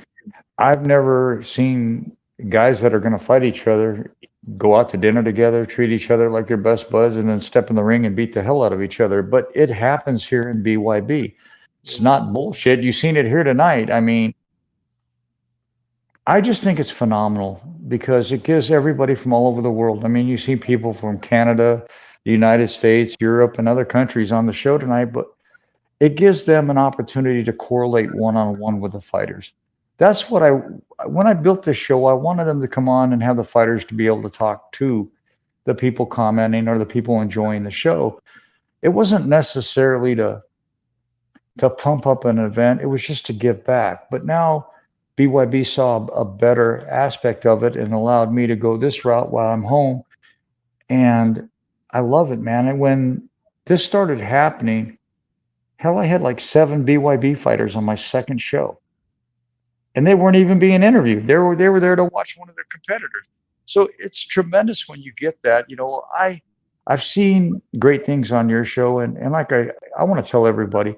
I've never seen guys that are going to fight each other go out to dinner together, treat each other like they're best buds, and then step in the ring and beat the hell out of each other. But it happens here in BYB. It's not bullshit. You've seen it here tonight. I mean, I just think it's phenomenal because it gives everybody from all over the world. I mean, you see people from Canada, the United States, Europe, and other countries on the show tonight, but it gives them an opportunity to correlate one-on-one with the fighters. That's what when I built this show, I wanted them to come on and have the fighters to be able to talk to the people commenting or the people enjoying the show. It wasn't necessarily to pump up an event. It was just to give back. But now BYB saw a better aspect of it and allowed me to go this route while I'm home. And I love it, man. And when this started happening, hell, I had like 7 BYB fighters on my second show. And they weren't even being interviewed. They were there to watch one of their competitors. So it's tremendous when you get that. I've seen great things on your show, and like I want to tell everybody,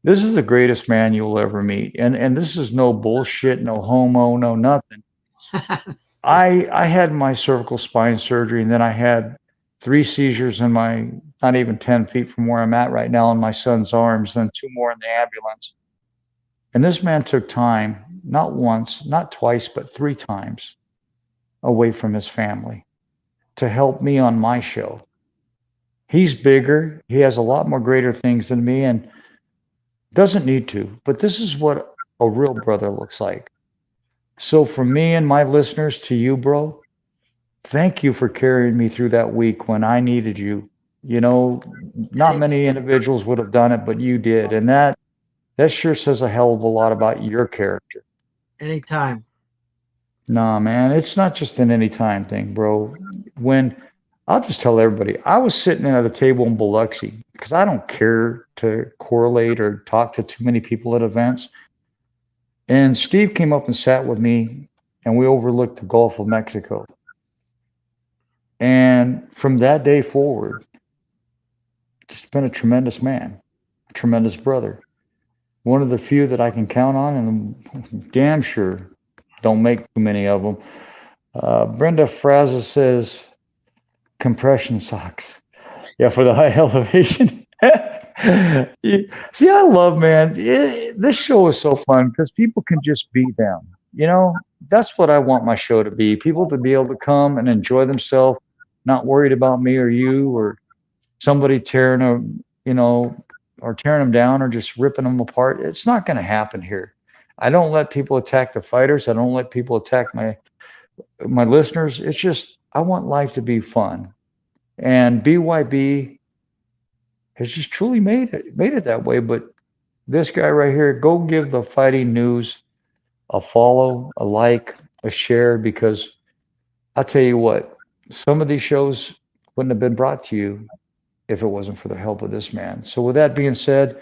this is the greatest man you'll ever meet. And this is no bullshit, no homo, no nothing. I had my cervical spine surgery, and then I had 3 seizures in my, not even 10 feet from where I'm at right now, in my son's arms, then 2 more in the ambulance. And this man took time, not once, not twice, but 3 times away from his family to help me on my show. He's bigger. He has a lot more greater things than me and doesn't need to. But this is what a real brother looks like. So from me and my listeners to you, bro, thank you for carrying me through that week when I needed you. Not many individuals would have done it, but you did. And that sure says a hell of a lot about your character. Anytime. Nah, man, it's not just an anytime thing, bro. I'll just tell everybody, I was sitting at a table in Biloxi because I don't care to correlate or talk to too many people at events. And Steve came up and sat with me, and we overlooked the Gulf of Mexico. And from that day forward, just been a tremendous man, a tremendous brother. One of the few that I can count on, and I'm damn sure don't make too many of them. Brenda Fraza says, compression socks. Yeah, for the high elevation. See, I love, man, this show is so fun because people can just be them. That's what I want my show to be. People to be able to come and enjoy themselves, not worried about me or you or somebody tearing or tearing them down or just ripping them apart. It's not going to happen here. I don't let people attack the fighters. I don't let people attack my listeners. It's just, I want life to be fun. And BYB has just truly made it that way. But this guy right here, go give the Fighting News a follow, a like, a share, because I'll tell you what, some of these shows wouldn't have been brought to you if it wasn't for the help of this man. So with that being said,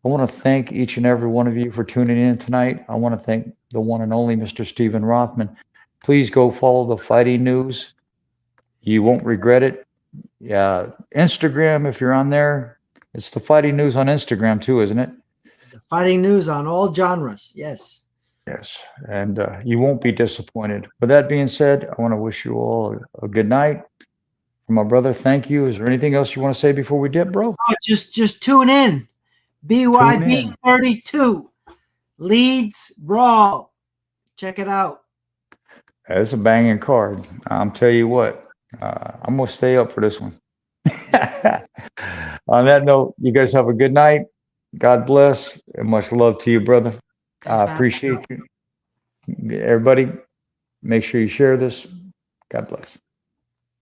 I want to thank each and every one of you for tuning in tonight. I want to thank the one and only Mr. Stephen Rothman. Please go follow the Fighting News. You won't regret it. Yeah, Instagram, if you're on there, it's the Fighting News on Instagram too, isn't it? The Fighting News on all genres. Yes. Yes, and you won't be disappointed. With that being said, I want to wish you all a good night. For my brother, thank you. Is there anything else you want to say before we dip, bro? Oh, just tune in. BYB 32, Leeds Brawl. Check it out. That's a banging card. I'm tell you what, I'm going to stay up for this one. On that note, you guys have a good night. God bless, and much love to you, brother. I appreciate you. Everybody, make sure you share this. God bless.